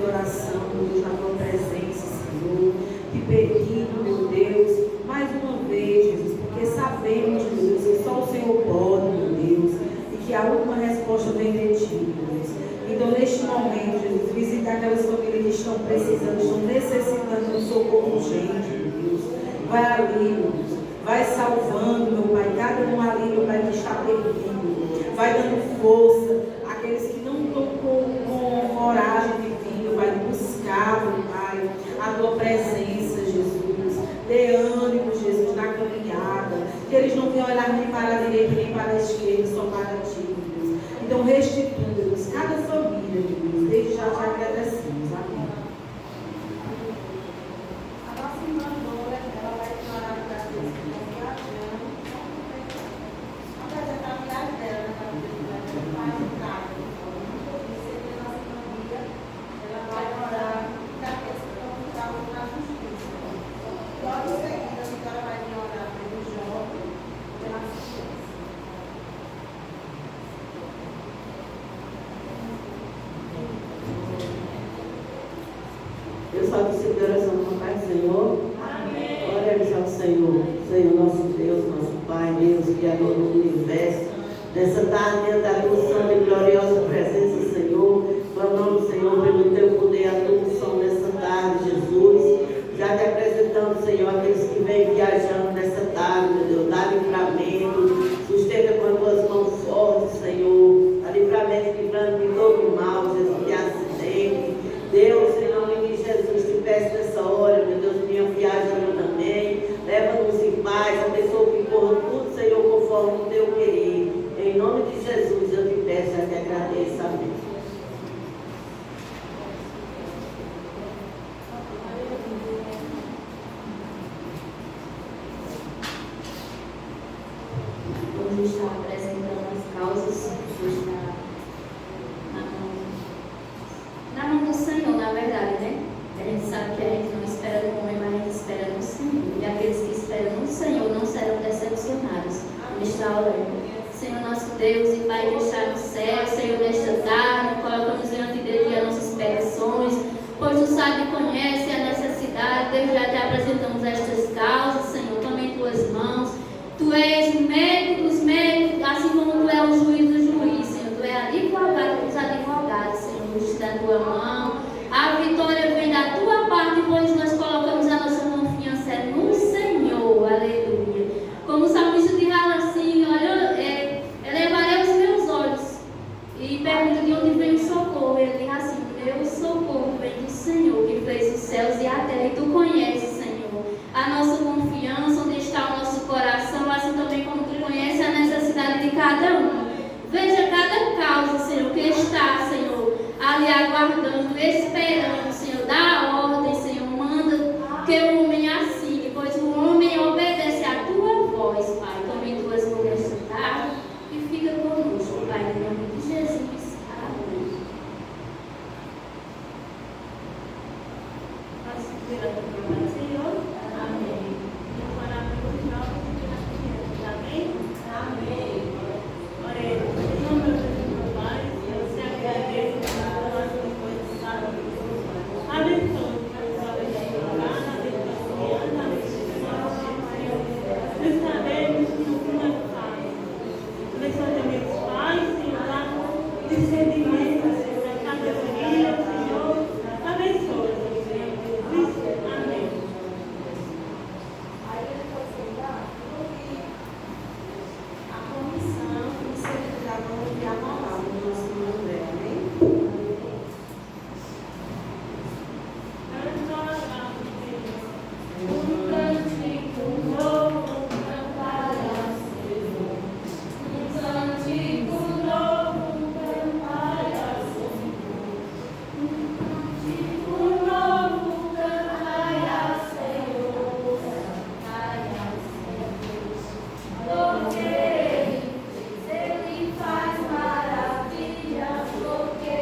adoração, meu Deus, na tua presença, Senhor. Te pedindo, meu Deus, mais uma vez, Jesus, porque sabemos, meu Deus, que só o Senhor pode, meu Deus, e que a última resposta vem de ti, meu Deus. Então, neste momento, Jesus, visita aquelas famílias que estão precisando, estão necessitando de um socorro urgente, meu Deus. Vai ali, meu Deus. Vai salvando, meu Pai, cada um ali, meu Pai, que está perdido. Vai dando força àqueles que não estão com coragem de vir, meu Pai, de buscar, meu Pai, a tua presença, Jesus. Dê ânimo, Jesus, na caminhada. Que eles não venham olhar nem para a direita, nem para a esquerda, só para ti, meu Deus. Então, restitui, Deus, cada família, meu Deus. Desde já te agradecemos. Amém. A nossa irmã Dora, ela vai declarar para Deus que está viajando. Vamos apresentar a viagem dela, né? Para Deus, ela vai entrar. Sempre a nossa família, ela vai orar para aqueles que estão lutando na justiça. Logo em seguida, a Vitória vai vir orar pelo jovem, pela assistência. Eu só disse oração com Pai, Senhor. Amém. Oremos ao Senhor. Senhor, nosso Deus, nosso Pai, Deus, Criador do universo. Nessa tarde, da tua santa e gloriosa presença, Senhor. Clamamos, Senhor, pelo teu poder, a tua unção nessa tarde, Jesus. Já te apresentamos, Senhor, aqueles que vêm viajando nessa tarde, meu Deus. Dá livramento, sustenta com as tuas mãos fortes, Senhor. Dá livramento, livrando de todo o mal, Jesus, de acidente. Deus, em nome de Jesus, te peço nessa hora, meu Deus, minha viagem também. Leva-nos em paz, abençoa que corra tudo, Senhor, conforme o teu querer. Em nome de Jesus, eu te peço e te agradeço. Amém. Hoje está apresentando as causas, hoje está na mão do Senhor, na verdade, né? A gente sabe que a gente não espera no homem, mas a gente espera no Senhor. E aqueles que esperam no Senhor não serão decepcionados. Ele está orando. Senhor nosso Deus e Pai que está no céu, Senhor, nesta tarde, colocamos diante de Ti as nossas petições, pois Tu sabe e conhece a necessidade. Deus, já te apresentamos estas causas, Senhor, toma em Tuas mãos. Tu és o médico dos médicos, assim como Tu és o juiz dos juízes, Senhor. Tu és advogado dos advogados, Senhor, nos da Tua mão. A vitória vem da Tua parte, pois nós colocamos a nossa confiança no Senhor. Aleluia. Como o salmista diz assim, olha, elevarei os meus olhos e pergunto de onde vem o socorro. Ele diz assim, meu socorro vem do Senhor, que fez os céus e a terra. E Tu conheces, Senhor, a nossa confiança, onde está o nosso coração, assim também como Tu conheces a necessidade de cada um. Veja cada causa, Senhor, que está, Senhor, ali aguardando, esperando, Senhor, dá ordem, Senhor, manda que o homem assine, pois o homem obedece à Tua voz, Pai. Tome Tuas mãos nesta tarde e fica conosco, Pai, em nome de Jesus. Amém. Nossa esperança pelo Senhor. Amém. Vamos orar pelos jovens e pelas crianças. Amém? Amém. Oremos. Senhor, meu Deus e meu Pai, eu te agradeço por nós que coisas sabem. Abençoe os meus jovens de orar, abençoe as crianças, abençoe os Senhor. Nós sabemos que no fim é fácil. Abençoe também os pais, Senhor, dá discernimento, Senhor, a cada filha, Senhor. Abençoe, Senhor Jesus. Amém. A comissão, em seguida já vamos enviar uma palavra do nosso irmão André, amém? Um cântico novo cantará, Senhor. Um cântico novo cantará, Senhor. Um cântico novo cantará, Senhor. Cantará, Senhor. Porque Ele faz maravilhas, porque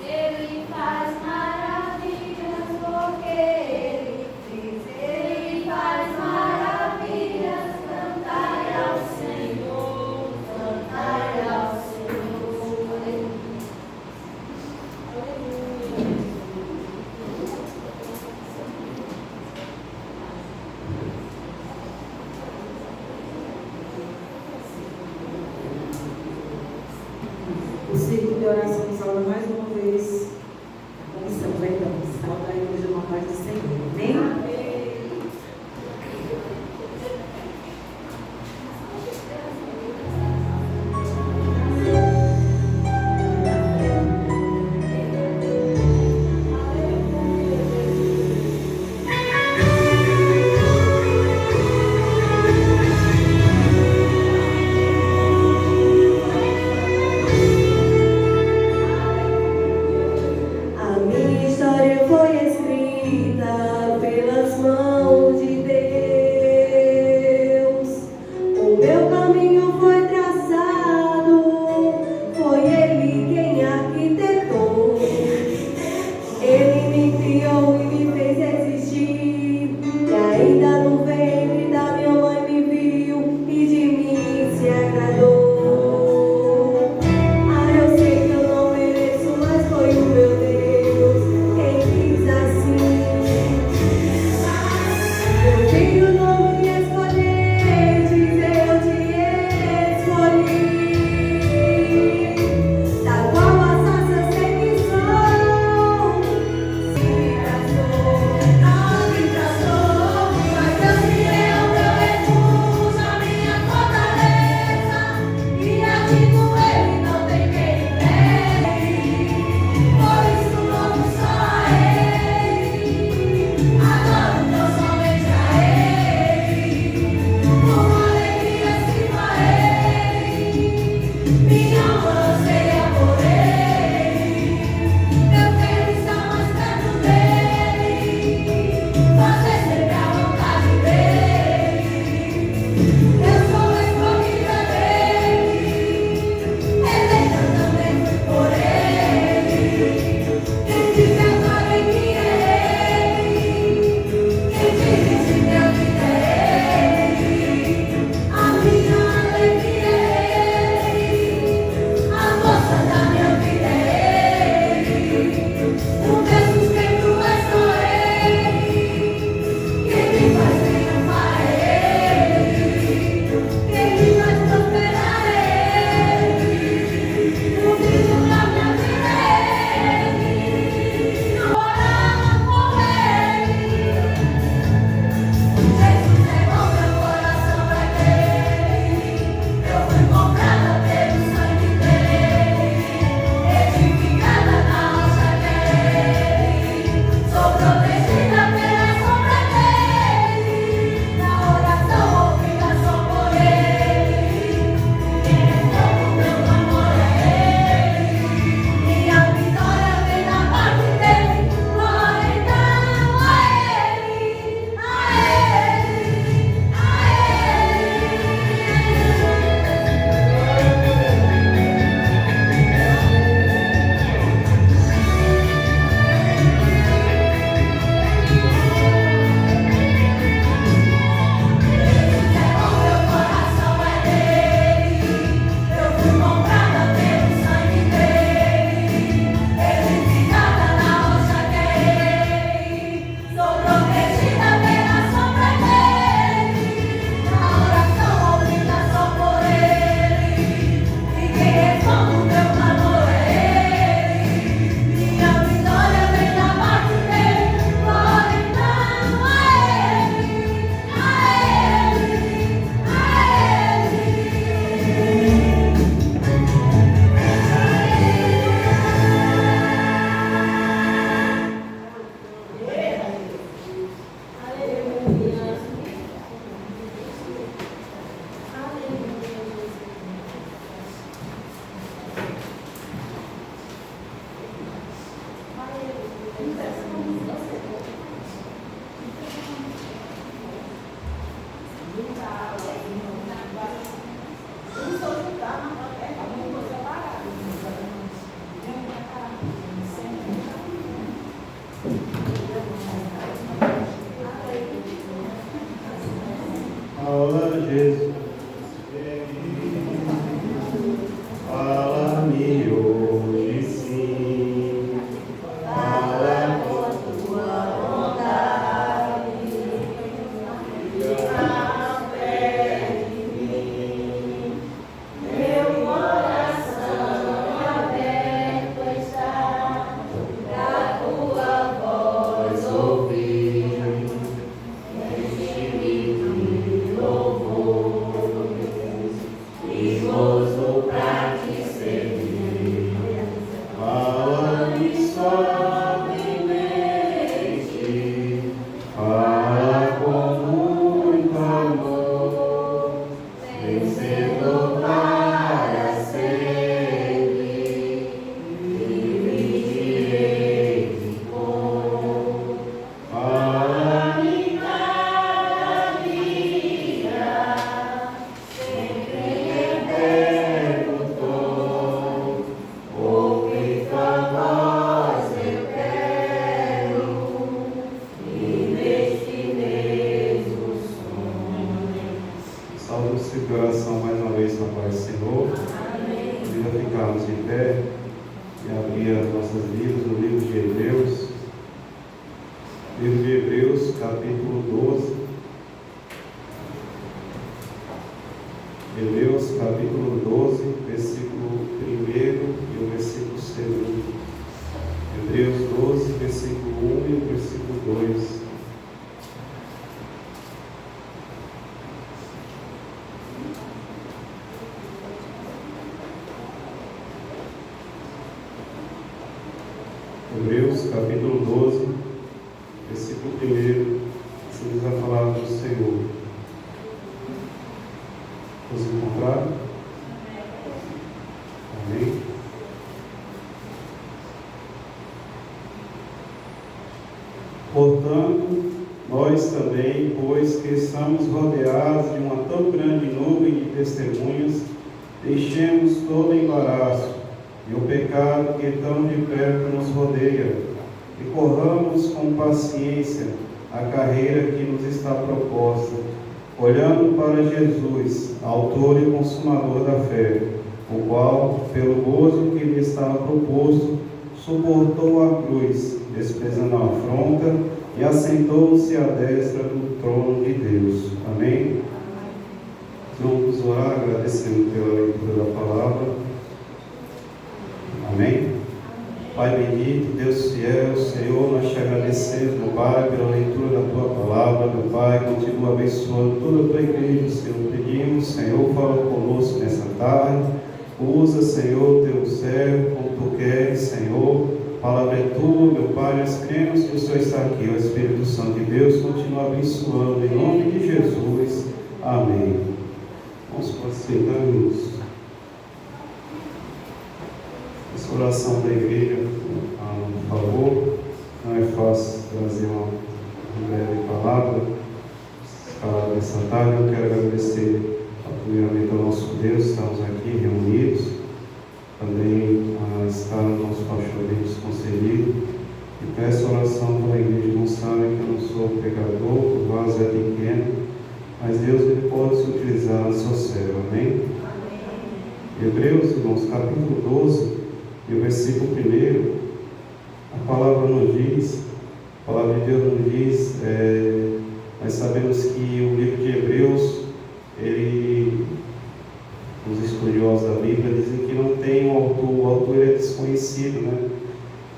Ele faz maravilhas, porque Ele faz maravilhas. Cantai ao Senhor, cantai ao Senhor. Aleluia. Fala, Jesus. Fala-me hoje sim. Fala com tua vontade. Não perde mim. Meu coração aberto está pra tua voz ouvir. Enche-me de louvor e gozo pra te servir. Fala-me suavemente, fala com muito amor, vencedor para sempre, e me direi de cor. Fala-me cada dia, sempre em eterno tom, ouvir tua voz eu quero, e neste mesmo sonho. Salve o seu coração mais uma vez na paz do Senhor. Ainda ficarmos em pé e abrir as nossas Bíblias no livro de Hebreus. Livro de Hebreus, capítulo 12. Hebreus, capítulo 12, versículo 1 e o versículo 2. Hebreus 12, versículo 1 e o versículo 2. Hebreus, capítulo 12, versículo 1. Assim diz a palavra do Senhor. Os encontraram? Amém? Portanto, nós também, pois que estamos rodeados de uma tão grande nuvem de testemunhas, deixemos todo embaraço e o pecado que tão de perto nos rodeia, e corramos com paciência a carreira que nos está proposta, olhando para Jesus, autor e consumador da fé, o qual, pelo gozo que lhe estava proposto, suportou a cruz, desprezando a afronta, e assentou-se à destra do trono de Deus. Amém? Vamos orar agradecendo pela leitura da palavra. Amém? Pai bendito, Deus fiel, Senhor, nós te agradecemos, meu Pai, pela leitura da tua palavra, meu Pai, continua abençoando toda a tua igreja, Senhor. Pedimos, Senhor, fala conosco nessa tarde, usa, Senhor, teu servo, como tu queres, Senhor. A palavra é tua, meu Pai, nós cremos que o Senhor está aqui, o Espírito Santo de Deus continua abençoando, em nome de Jesus. Amém. Vamos prosseguirmos. Essa oração da igreja, por favor. Não é fácil trazer uma breve palavra essa tarde. Eu quero agradecer primeiramente ao nosso Deus, estamos aqui reunidos. Também está o nosso pastor Deus concedido. E peço oração para a igreja. Não sabe que eu não sou pecador, o vaso é pequeno, mas Deus ele pode se utilizar no seu servo. Amém? Hebreus, irmãos, capítulo 12, e o versículo 1, a palavra nos diz, a palavra de Deus nos diz, nós sabemos que o livro de Hebreus, os estudiosos da Bíblia dizem que não tem um autor, o autor é desconhecido, né?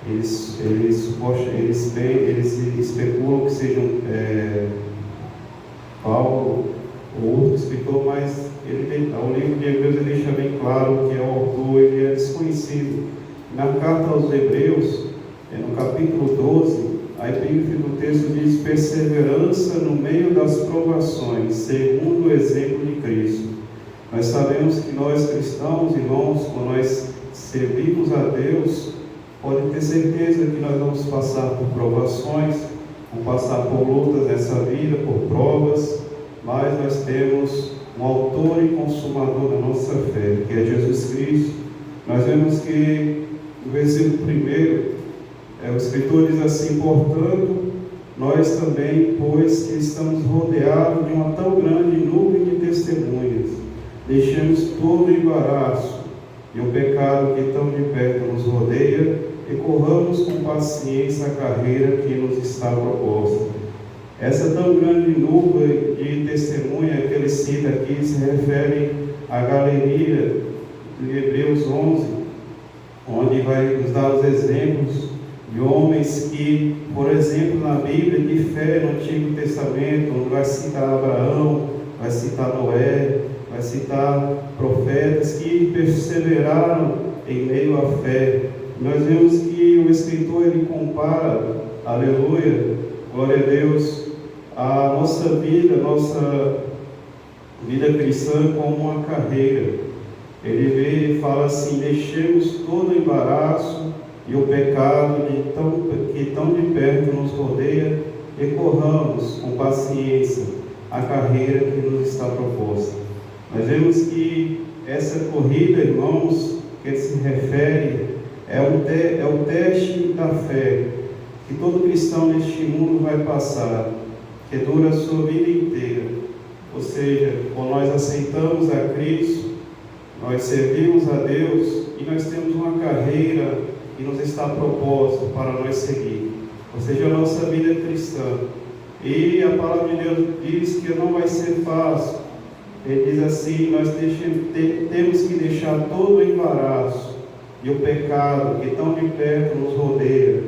Eles especulam que sejam Paulo ou outro escritor, mas o livro de Hebreus ele deixa bem claro que o autor ele é desconhecido. Na carta aos Hebreus, no capítulo 12, a epígrafe do texto diz: perseverança no meio das provações, segundo o exemplo de Cristo. Nós sabemos que nós cristãos, irmãos, quando nós servimos a Deus, pode ter certeza que nós vamos passar por provações, vamos passar por lutas nessa vida, por provas, mas nós temos um autor e consumador da nossa fé, que é Jesus Cristo. Nós vemos que no versículo 1, o Escritor diz assim: portanto, nós também, pois que estamos rodeados de uma tão grande nuvem de testemunhas, deixemos todo o embaraço e o pecado que tão de perto nos rodeia e corramos com paciência a carreira que nos está proposta. Essa tão grande nuvem de testemunha que ele cita aqui se refere à galeria de Hebreus 11, onde vai nos dar os exemplos de homens que, por exemplo, na Bíblia, de fé no Antigo Testamento, onde vai citar Abraão, vai citar Noé, vai citar profetas que perseveraram em meio à fé. Nós vemos que o Escritor ele compara, aleluia, glória a Deus, a nossa vida cristã como uma carreira. Ele fala assim: deixemos todo o embaraço e o pecado que tão de perto nos rodeia e corramos com paciência a carreira que nos está proposta. Nós vemos que essa corrida, irmãos, que ele se refere, é o teste da fé que todo cristão neste mundo vai passar, que dura a sua vida inteira. Ou seja, quando nós aceitamos a Cristo, nós servimos a Deus e nós temos uma carreira que nos está proposta para nós seguir, ou seja, a nossa vida cristã. E a palavra de Deus diz que não vai ser fácil. Ele diz assim: nós temos que deixar todo o embaraço e o pecado que tão de perto nos rodeia.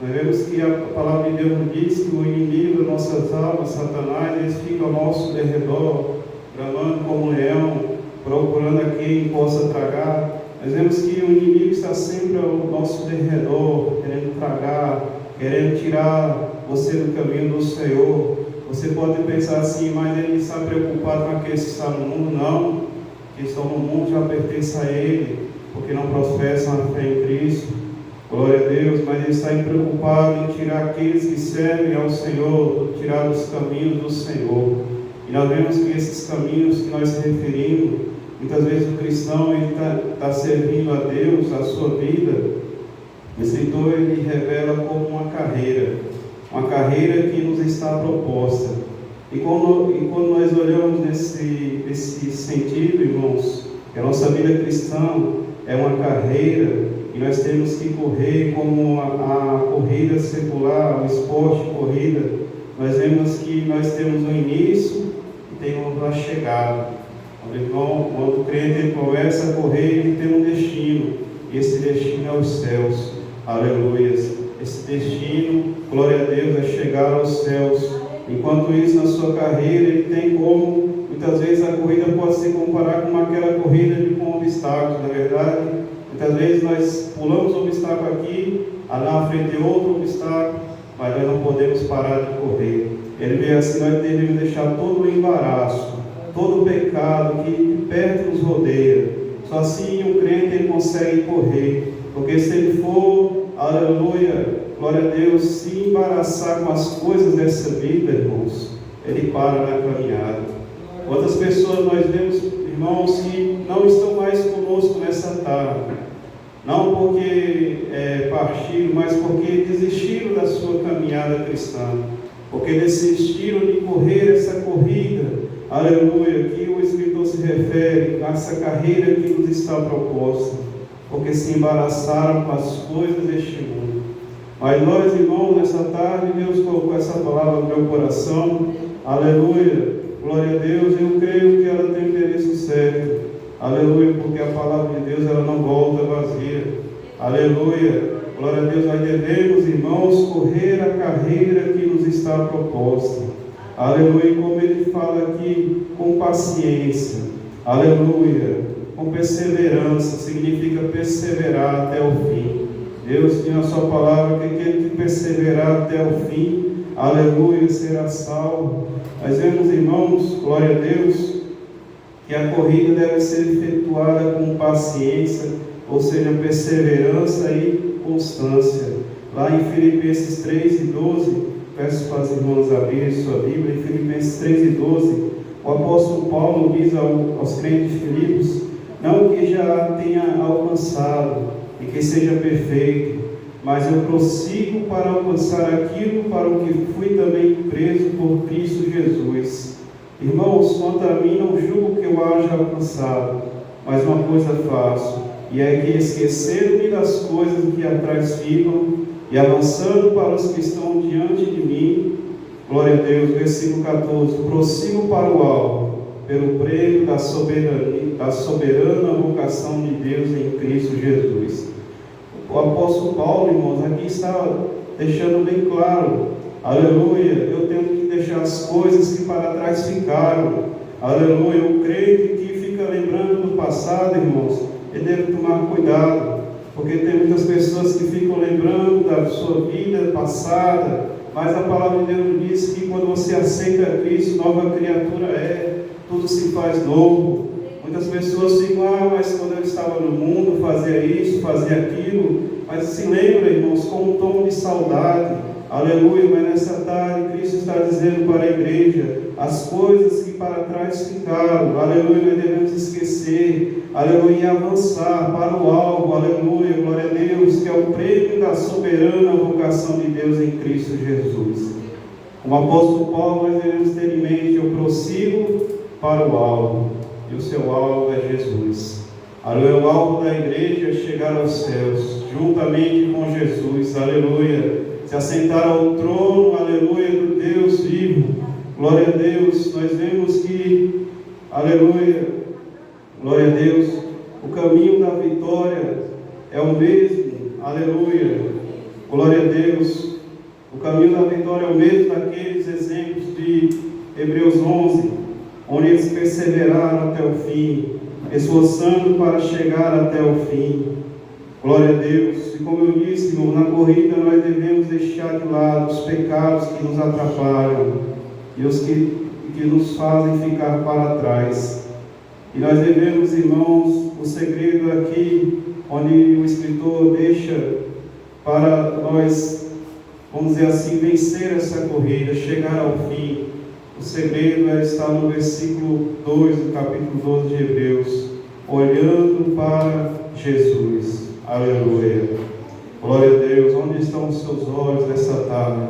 Nós vemos que a palavra de Deus nos diz que o inimigo das nossas almas, Satanás, ele fica ao nosso derredor, bramando como um leão, procurando a quem possa tragar. Nós vemos que o inimigo está sempre ao nosso derredor, querendo tragar, querendo tirar você do caminho do Senhor. Você pode pensar assim: mas ele está preocupado com aqueles que estão no mundo? Não, que estão no mundo já pertencem a ele, porque não professam a fé em Cristo. Glória a Deus. Mas ele está preocupado em tirar aqueles que servem ao Senhor, tirar dos caminhos do Senhor. E nós vemos que esses caminhos que nós se referimos, muitas vezes o cristão está servindo a Deus, a sua vida. O Escritor ele revela como uma carreira que nos está proposta. E quando nós olhamos nesse sentido, irmãos, que a nossa vida cristã é uma carreira e nós temos que correr como a corrida secular, o esporte de corrida, nós vemos que nós temos um início e temos a chegada. Quando o crente ele começa a correr, ele tem um destino, e esse destino é os céus. Aleluia. Esse destino, glória a Deus, é chegar aos céus. Enquanto isso, na sua carreira, ele tem como, muitas vezes a corrida pode se comparar com aquela corrida com obstáculos. Na verdade, muitas vezes nós pulamos o obstáculo aqui, lá na frente outro obstáculo, mas nós não podemos parar de correr. Ele vê assim: nós devemos deixar todo o embaraço, todo o pecado que de perto nos rodeia. Só assim o crente ele consegue correr, porque se ele for, aleluia, glória a Deus, se embaraçar com as coisas dessa vida, irmãos, ele para na caminhada. Quantas pessoas nós vemos, irmãos, que não estão mais conosco nessa tarde, não porque partiram, mas porque desistiram da sua caminhada cristã, porque desistiram de correr essa corrida, aleluia, que o Escritor se refere a essa carreira que nos está proposta, porque se embaraçaram com as coisas deste mundo. Mas nós, irmãos, nessa tarde, Deus colocou essa palavra no meu coração, aleluia, glória a Deus. Eu creio que ela tem o endereço certo, aleluia, porque a palavra de Deus ela não volta vazia, aleluia, glória a Deus. Nós devemos, irmãos, correr a carreira que nos está proposta, aleluia, como ele fala aqui, com paciência, aleluia, com perseverança, significa perseverar até o fim. Deus diz na sua palavra que aquele que perseverar até o fim, aleluia, será salvo. Nós vemos, irmãos, glória a Deus, que a corrida deve ser efetuada com paciência, ou seja, perseverança e constância. Lá em Filipenses 3:12, peço para as irmãs abrirem sua Bíblia, em Filipenses 3:12, o apóstolo Paulo diz aos crentes de Filipos, não que já tenha alcançado e que seja perfeito, mas eu prossigo para alcançar aquilo para o que fui também preso por Cristo Jesus. Irmãos, quanto a mim, não julgo que eu haja alcançado, mas uma coisa faço, e é que esquecendo-me das coisas que atrás ficam, e avançando para os que estão diante de mim, glória a Deus, versículo 14, prossigo para o alvo, pelo prêmio da soberana vocação de Deus em Cristo Jesus. O apóstolo Paulo, irmãos, aqui está deixando bem claro, aleluia, eu tenho que deixar as coisas que para trás ficaram, aleluia. O crente que fica lembrando do passado, irmãos, ele deve tomar cuidado, porque tem muitas pessoas que ficam lembrando da sua vida passada, mas a palavra de Deus diz que quando você aceita Cristo, nova criatura é, tudo se faz novo. Muitas pessoas ficam, mas quando eu estava no mundo, fazia isso, fazia aquilo, mas se lembra, irmãos, com um tom de saudade, aleluia. Mas nessa tarde, Cristo está dizendo para a igreja, as coisas que para trás ficaram, aleluia, nós devemos esquecer, aleluia, e avançar para o alvo, aleluia, glória a Deus, que é o prêmio da soberana vocação de Deus em Cristo Jesus. Como apóstolo Paulo, nós devemos ter em mente, eu prossigo para o alvo, e o seu alvo é Jesus. Aleluia, o alvo da igreja é chegar aos céus, juntamente com Jesus, aleluia, se assentar ao trono, aleluia, do Deus vivo. Glória a Deus, nós vemos que, aleluia, glória a Deus, o caminho da vitória é o mesmo, aleluia, glória a Deus, o caminho da vitória é o mesmo daqueles exemplos de Hebreus 11, onde eles perseveraram até o fim, esforçando para chegar até o fim. Glória a Deus. E como eu disse, irmão, na corrida nós devemos deixar de lado os pecados que nos atrapalham e os que nos fazem ficar para trás. E nós devemos, irmãos, o segredo aqui, onde o escritor deixa para nós, vamos dizer assim, vencer essa corrida, chegar ao fim. O segredo está no versículo 2 do capítulo 12 de Hebreus, olhando para Jesus. Aleluia. Glória a Deus. Onde estão os seus olhos nessa tarde?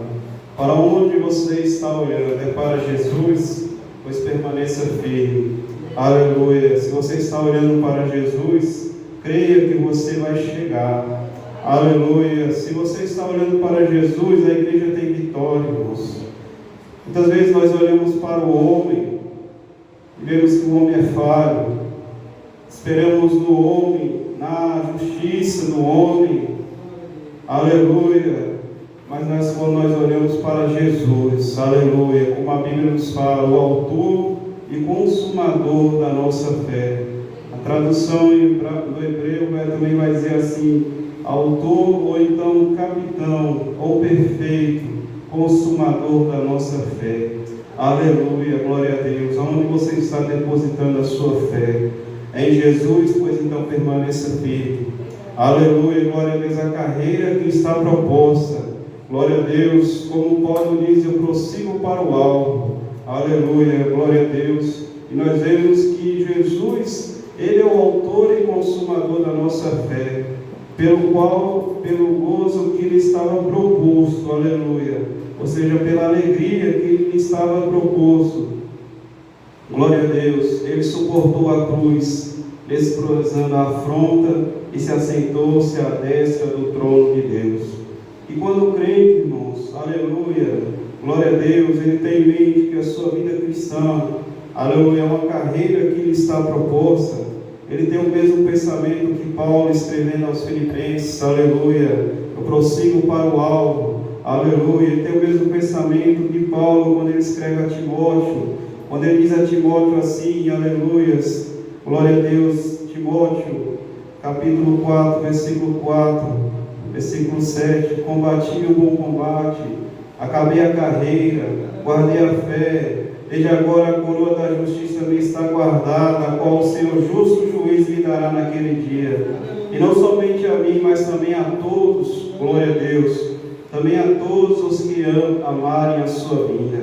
Para onde você está olhando? É para Jesus? Pois permaneça firme. Aleluia. Se você está olhando para Jesus, creia que você vai chegar. Aleluia. Se você está olhando para Jesus, a igreja tem vitória, irmãos. Muitas vezes nós olhamos para o homem e vemos que o homem é falho. Esperamos no homem, na justiça do homem. Aleluia. Mas quando nós olhamos para Jesus, aleluia, como a Bíblia nos fala, o autor e consumador da nossa fé. A tradução do hebreu também vai dizer assim, autor ou então capitão ou perfeito, consumador da nossa fé. Aleluia, glória a Deus. Aonde você está depositando a sua fé? É em Jesus, pois então permaneça firme. Aleluia, glória a Deus. A carreira que está proposta, glória a Deus, como Paulo diz, eu prossigo para o alvo. Aleluia, glória a Deus. E nós vemos que Jesus, Ele é o autor e consumador da nossa fé, pelo gozo que Ele estava proposto, aleluia, ou seja, pela alegria que Ele estava proposto. Glória a Deus, Ele suportou a cruz, desprezando a afronta e se assentou-se à destra do trono de Deus. E quando o crente, irmãos, aleluia, glória a Deus, ele tem em mente que a sua vida cristã, aleluia, é uma carreira que lhe está proposta, ele tem o mesmo pensamento que Paulo escrevendo aos Filipenses, aleluia, eu prossigo para o alvo, aleluia, ele tem o mesmo pensamento de Paulo quando ele escreve a Timóteo, quando ele diz a Timóteo assim, aleluias, glória a Deus, Timóteo, capítulo 4, versículo 4, versículo 7, combati o bom combate, acabei a carreira, guardei a fé, desde agora a coroa da justiça me está guardada, a qual o Senhor justo juiz lhe dará naquele dia. E não somente a mim, mas também a todos, glória a Deus, também a todos os que amarem a sua vida.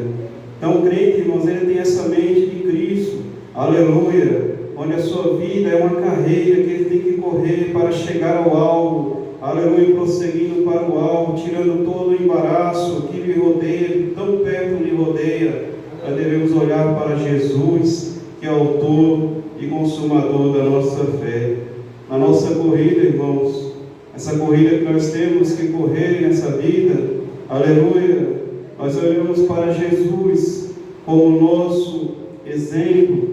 Então, o crente, irmãos, ele tem essa mente de Cristo, aleluia, onde a sua vida é uma carreira que ele tem que correr para chegar ao alvo, aleluia, prosseguindo para o alvo, tirando todo o embaraço que lhe rodeia, tão perto lhe rodeia. Nós devemos olhar para Jesus, que é autor e consumador da nossa fé. Na nossa corrida, irmãos, essa corrida que nós temos que correr nessa vida, aleluia, nós olhamos para Jesus como nosso exemplo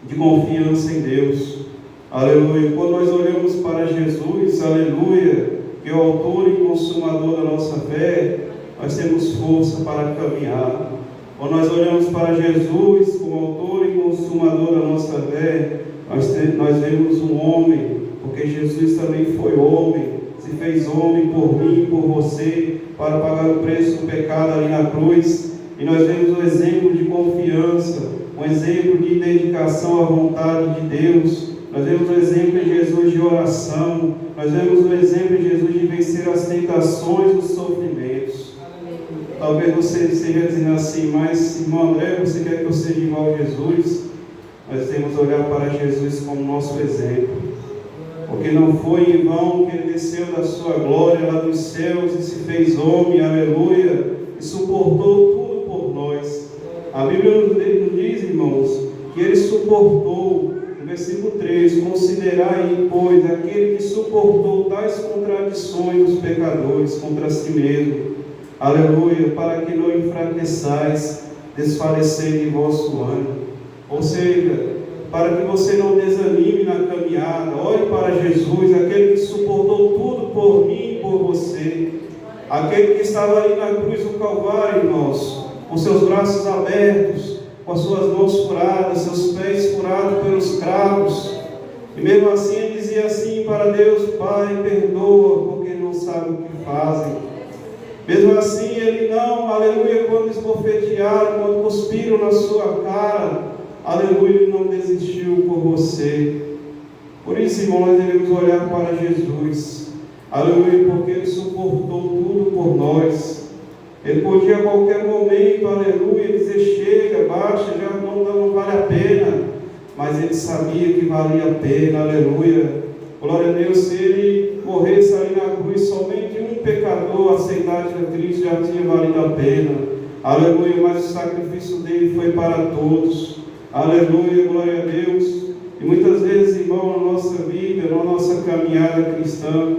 de confiança em Deus, aleluia. Quando nós olhamos para Jesus, aleluia, que é o autor e consumador da nossa fé, nós temos força para caminhar. Quando nós olhamos para Jesus como autor e consumador da nossa fé, nós vemos um homem, porque Jesus também foi homem, se fez homem por mim, por você, para pagar o preço do pecado ali na cruz. E nós vemos um exemplo de confiança, um exemplo de dedicação à vontade de Deus. Nós vemos um exemplo em Jesus de oração. Nós vemos um exemplo em Jesus de vencer as tentações e os sofrimentos. Talvez você esteja dizendo assim, mas irmão André, você quer que eu seja igual a Jesus? Nós temos que olhar para Jesus como nosso exemplo. Porque não foi em vão que ele desceu da sua glória lá dos céus e se fez homem, aleluia, e suportou tudo por nós. A Bíblia nos diz, irmãos, que ele suportou, no versículo 3, considerai, pois, aquele que suportou tais contradições dos pecadores contra si mesmo, aleluia, para que não enfraqueçais, desfalecendo em vosso ânimo. Ou seja, para que você não desanime na caminhada, olhe para Jesus, aquele que suportou tudo por mim e por você, aquele que estava ali na cruz do Calvário, irmãos, com seus braços abertos, com as suas mãos furadas, seus pés furados pelos cravos, e mesmo assim ele dizia assim para Deus: Pai, perdoa, porque não sabem o que fazem. Mesmo assim ele não, aleluia, quando esbofetearam, quando cuspiram na sua cara, aleluia, ele não desistiu por você. Por isso, irmão, nós devemos olhar para Jesus, aleluia, porque ele suportou tudo por nós. Ele podia a qualquer momento, aleluia, dizer: chega, baixa, já não vale a pena, mas ele sabia que valia a pena, aleluia. Glória a Deus. Se ele morresse ali na cruz, somente um pecador aceitasse a Cristo já tinha valido a pena, aleluia, mas o sacrifício dele foi para todos. Aleluia, glória a Deus. E muitas vezes, irmão, na nossa vida, na nossa caminhada cristã,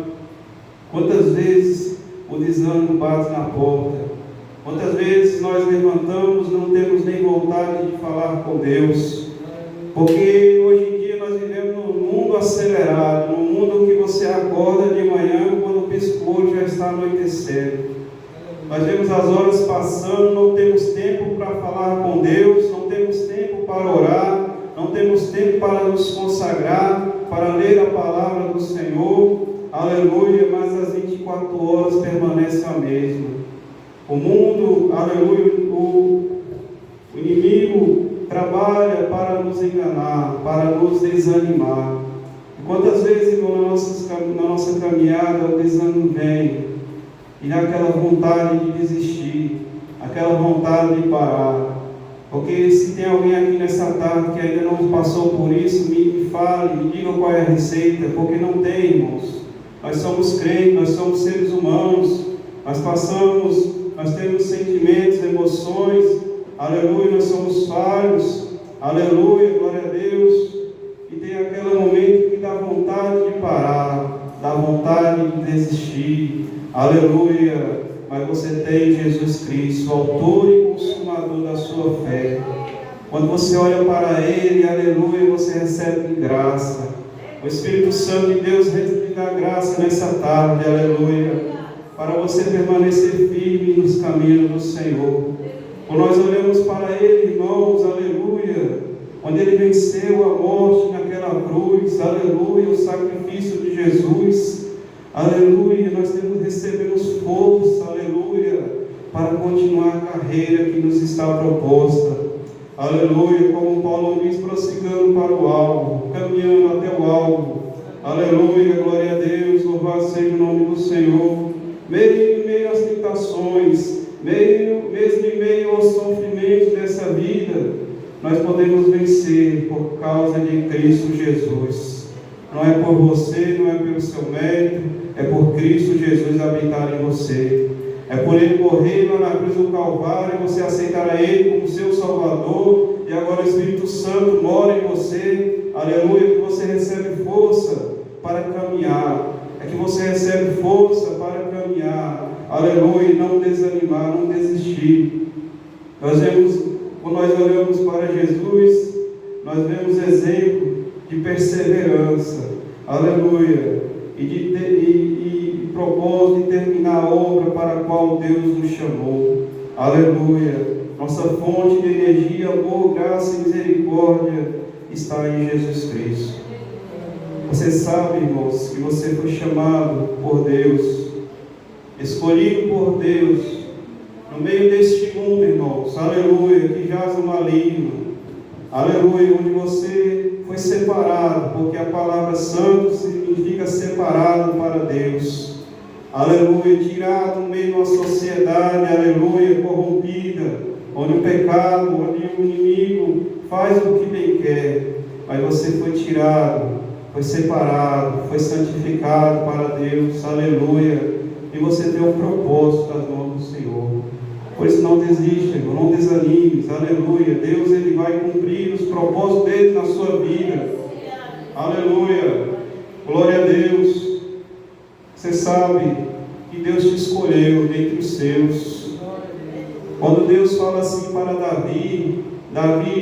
quantas vezes o desânimo bate na porta, quantas vezes nós levantamos, não temos nem vontade de falar com Deus, porque hoje em dia nós vivemos num mundo acelerado, num mundo que você acorda de manhã, quando o pisco o olho já está anoitecendo. Nós vemos as horas passando, não temos tempo para falar com Deus, não temos tempo para orar, não temos tempo para nos consagrar, para ler a palavra do Senhor, aleluia, mas as 24 horas permanecem a mesma. O mundo, aleluia, o inimigo trabalha para nos enganar, para nos desanimar. E quantas vezes, irmão, na nossa caminhada o desânimo vem, e naquela vontade de desistir, aquela vontade de parar. Porque se tem alguém aqui nessa tarde que ainda não passou por isso, me fale, me diga qual é a receita, porque não tem, irmãos. Nós somos crentes, nós somos seres humanos, nós temos sentimentos, emoções, aleluia, nós somos falhos, aleluia, glória a Deus. E tem aquele momento que dá vontade de parar, dá vontade de desistir, aleluia, mas você tem Jesus Cristo, autor e consumador da sua fé. Quando você olha para Ele, aleluia, você recebe graça. O Espírito Santo de Deus lhe dá graça nessa tarde, aleluia, para você permanecer firme nos caminhos do Senhor. Quando nós olhamos para Ele, irmãos, aleluia, onde Ele venceu a morte naquela cruz, aleluia, o sacrifício de Jesus, aleluia, nós recebemos força, aleluia, para continuar a carreira que nos está proposta, aleluia, como Paulo diz, prosseguindo para o alvo, caminhando até o alvo, Aleluia, glória a Deus, louvado seja o nome do Senhor. Mesmo em meio às tentações, mesmo em meio aos sofrimentos dessa vida, nós podemos vencer por causa de Cristo Jesus. Não é por você, não é pelo seu mérito, é por Cristo Jesus habitar em você. É por Ele morrer lá na cruz do Calvário, você aceitará Ele como seu Salvador, e agora o Espírito Santo mora em você. Aleluia, que você recebe força para caminhar. É que você recebe força para caminhar. Aleluia, não desanimar, não desistir. Quando nós olhamos para Jesus, nós vemos exemplo de perseverança. Aleluia. E propósito de terminar a obra para a qual Deus nos chamou. Aleluia. Nossa fonte de energia, amor, graça e misericórdia está em Jesus Cristo. Você sabe, irmãos, que você foi chamado por Deus, escolhido por Deus, no meio deste mundo, irmãos, aleluia, que jaz o maligno, aleluia, onde você foi separado, porque a palavra santo significa separado para Deus, aleluia, tirado no meio de uma sociedade, aleluia, corrompida, onde o pecado, onde o inimigo faz o que bem quer, mas você foi tirado, foi separado, foi santificado para Deus, aleluia, e você tem um propósito nas mãos do Senhor. Por isso não desista, irmão, não desanimes, aleluia. Deus, Ele vai cumprir os propósitos dele na sua vida, aleluia, glória a Deus. Você sabe que Deus te escolheu dentre os seus. Quando Deus fala assim para Davi,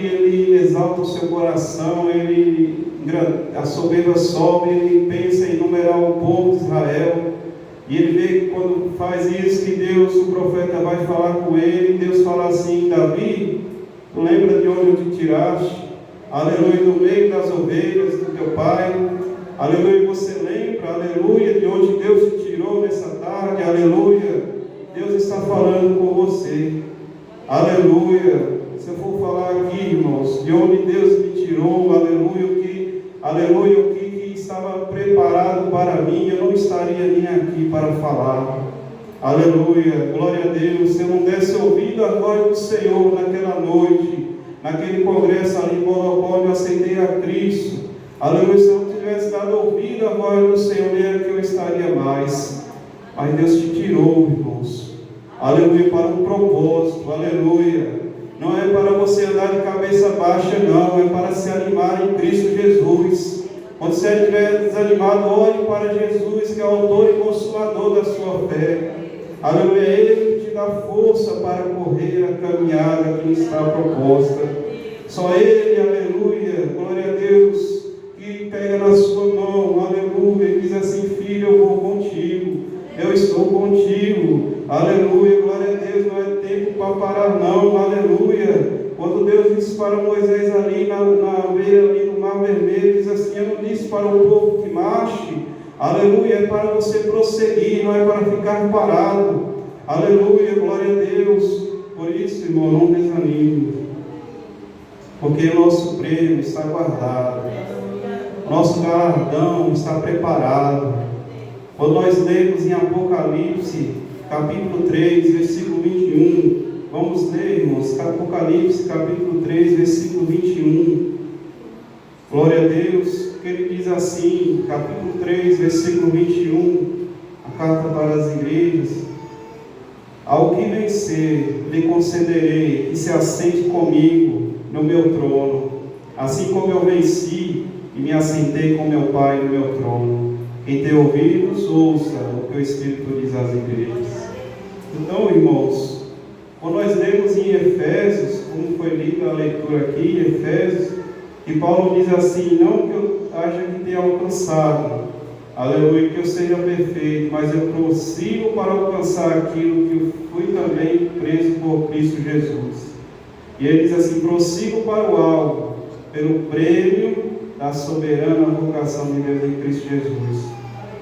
ele exalta o seu coração, a soberba sobe, ele pensa em numerar o povo de Israel, e ele vê que quando faz isso, que Deus, o profeta vai falar com ele, e Deus fala assim: Davi, tu lembra de onde eu te tiraste? Aleluia, do meio das ovelhas do teu pai. Aleluia, você lembra, aleluia, de onde Deus te tirou nessa tarde? Aleluia, Deus está falando com você. Aleluia. Se eu for falar aqui, irmãos, de onde Deus me tirou, aleluia, o que estava preparado para mim, eu não estaria nem aqui para falar. Aleluia, glória a Deus. Se eu não desse ouvido à voz do Senhor naquela noite, naquele congresso ali em Bodocó, eu aceitei a Cristo. Aleluia, se eu não tivesse dado ouvido à voz do Senhor, nem aqui eu estaria mais. Mas Deus te tirou, irmãos. Aleluia, para um propósito, aleluia. Não é para você andar de cabeça baixa, não, é para se animar em Cristo Jesus. Quando você estiver desanimado, olhe para Jesus, que é o autor e consumador da sua fé. Aleluia, Ele te dá força para correr a caminhada que está proposta. Só Ele, aleluia, glória a Deus, que pega na sua mão, aleluia, e diz assim: filho, eu vou contigo, eu estou contigo. Aleluia, glória a Deus, não é tempo para parar não, aleluia. Quando Deus disse para Moisés ali na beira ali do Mar Vermelho, diz assim: eu não disse para o povo que marche, aleluia, é para você prosseguir, não é para ficar parado. Aleluia, glória a Deus. Por isso, irmão, não desanime, porque o nosso prêmio está guardado, nosso galardão está preparado. Quando nós lemos em Apocalipse capítulo 3, versículo 21, vamos ler, irmãos, Apocalipse capítulo 3, versículo 21, glória a Deus, que ele diz assim, capítulo 3, versículo 21, a carta para as igrejas: ao que vencer, lhe concederei que se assente comigo no meu trono, assim como eu venci e me assentei com meu Pai no meu trono. Quem tem ouvidos, ouça o que o Espírito diz às igrejas. Então, irmãos, quando nós lemos em Efésios, como foi lida a leitura aqui, Efésios, que Paulo diz assim: não que eu acha que tenha alcançado, aleluia, que eu seja perfeito, mas eu prossigo para alcançar aquilo que eu fui também preso por Cristo Jesus. E ele diz assim: prossigo para o alvo, pelo prêmio da soberana vocação de Deus em Cristo Jesus.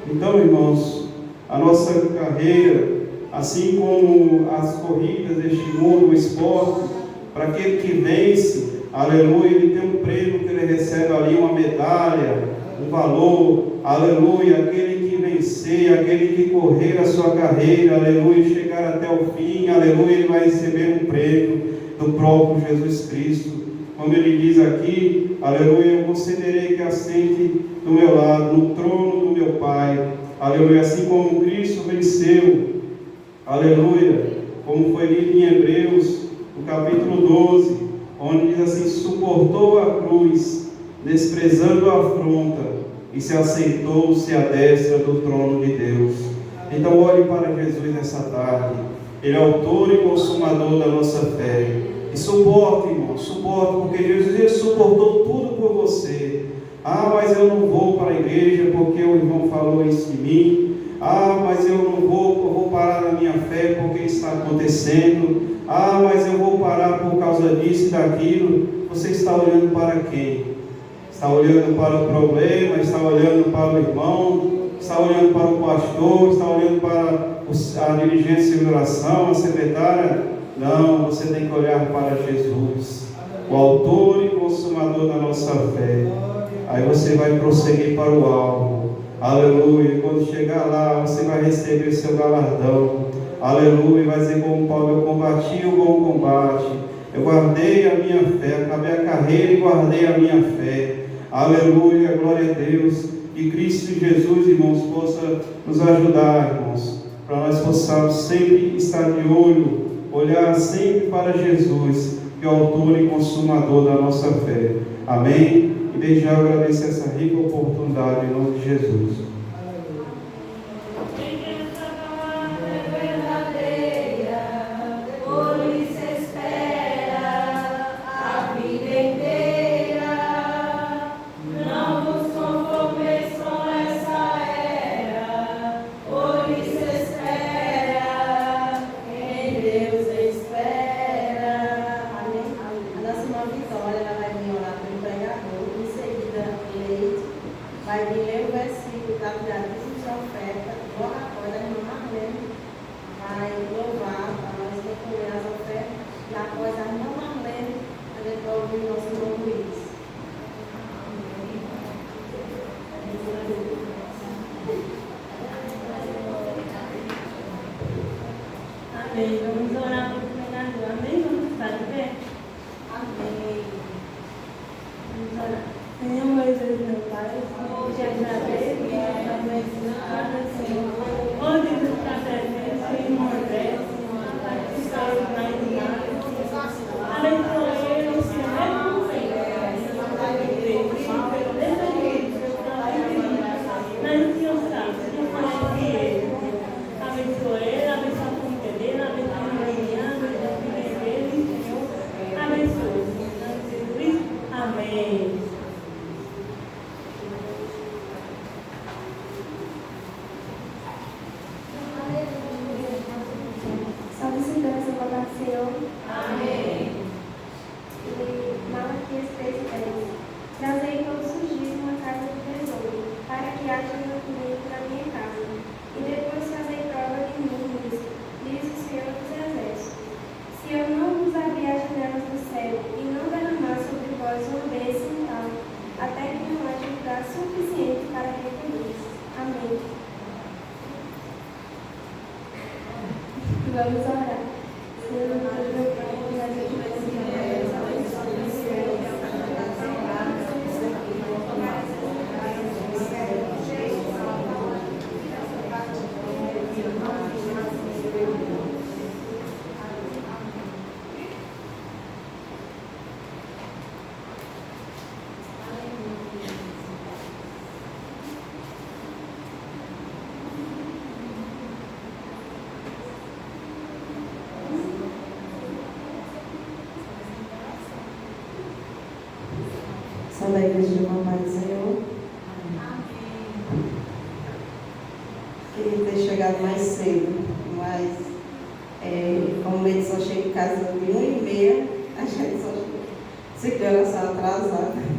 Então, irmãos, a nossa carreira, assim como as corridas deste mundo, o esporte, para aquele que vence, aleluia, ele tem um prêmio que ele recebe ali, uma medalha, um valor, aleluia, aquele que vencer, aquele que correr a sua carreira, aleluia, e chegar até o fim, aleluia, ele vai receber um prêmio do próprio Jesus Cristo. Como ele diz aqui, aleluia, eu concederei que assente do meu lado, no trono do meu Pai, aleluia, assim como Cristo venceu, aleluia, como foi lido em Hebreus, no capítulo 12, onde diz assim: suportou a cruz, desprezando a afronta, e se aceitou-se à destra do trono de Deus. Então olhe para Jesus nessa tarde. Ele é autor e consumador da nossa fé. E suporte, irmão, suporte, porque Jesus suportou tudo por você. Ah, mas eu não vou para a igreja porque o irmão falou isso de mim. Ah, mas eu não vou parar na minha fé porque está acontecendo. Ah, mas eu vou parar por causa disso e daquilo. Você está olhando para quem? Está olhando para o problema, está olhando para o irmão, está olhando para o pastor, está olhando para a dirigência de oração, a secretária? Não, você tem que olhar para Jesus, o autor e consumador da nossa fé. Aí você vai prosseguir para o alvo. Aleluia. Quando chegar lá, você vai receber seu galardão. Aleluia. Vai dizer como Paulo: eu combati o bom combate, eu guardei a minha fé, acabei a carreira e guardei a minha fé. Aleluia, glória a Deus. Que Cristo Jesus, irmãos, possa nos ajudar, irmãos, para nós possamos sempre estar de olho, olhar sempre para Jesus, que é o autor e consumador da nossa fé. Amém? E desde já eu agradeço essa rica oportunidade em nome de Jesus. Vai vir ler o versículo da dízimo de oferta, logo após a irmã Marlene vai louvar para nós recolher as ofertas, e após a irmã Marlene, a gente vai ouvir o nosso irmão Luiz. Amém. Vamos orar por pregador. Amém? Vamos estar de pé? Amém. Vamos orar. Senhor, meu Deus, meu Pai, eu te agradeço, Senhor. Hoje nos está presente, irmão André, Senhor, participar de mais de nada. Abençoe ele, Senhor, mas o Senhor sabe, o Senhor conhece ele. Abençoe ele, abençoe a família dele, abençoe a manhã, abençoe a filha dele, Senhor. Abençoe, Senhor Jesus. Amém. Senhor. Amém. E Malaquias 3:10. Trazei todos os dias uma casa de tesouro, para que haja mantimento na minha casa. E depois fazei prova de mim, diz o Senhor dos Exércitos. Se eu não vos abrir as janelas do céu e não derramar sobre vós uma bênção tal, até que não haja lugar suficiente para recolher. Amém. Vamos orar. Senhor, meu Pai, Da igreja de Mamãe do Senhor. Queria ter chegado mais cedo, mas como ele só chega em casa de 1h30, a gente só se quer só atrasada.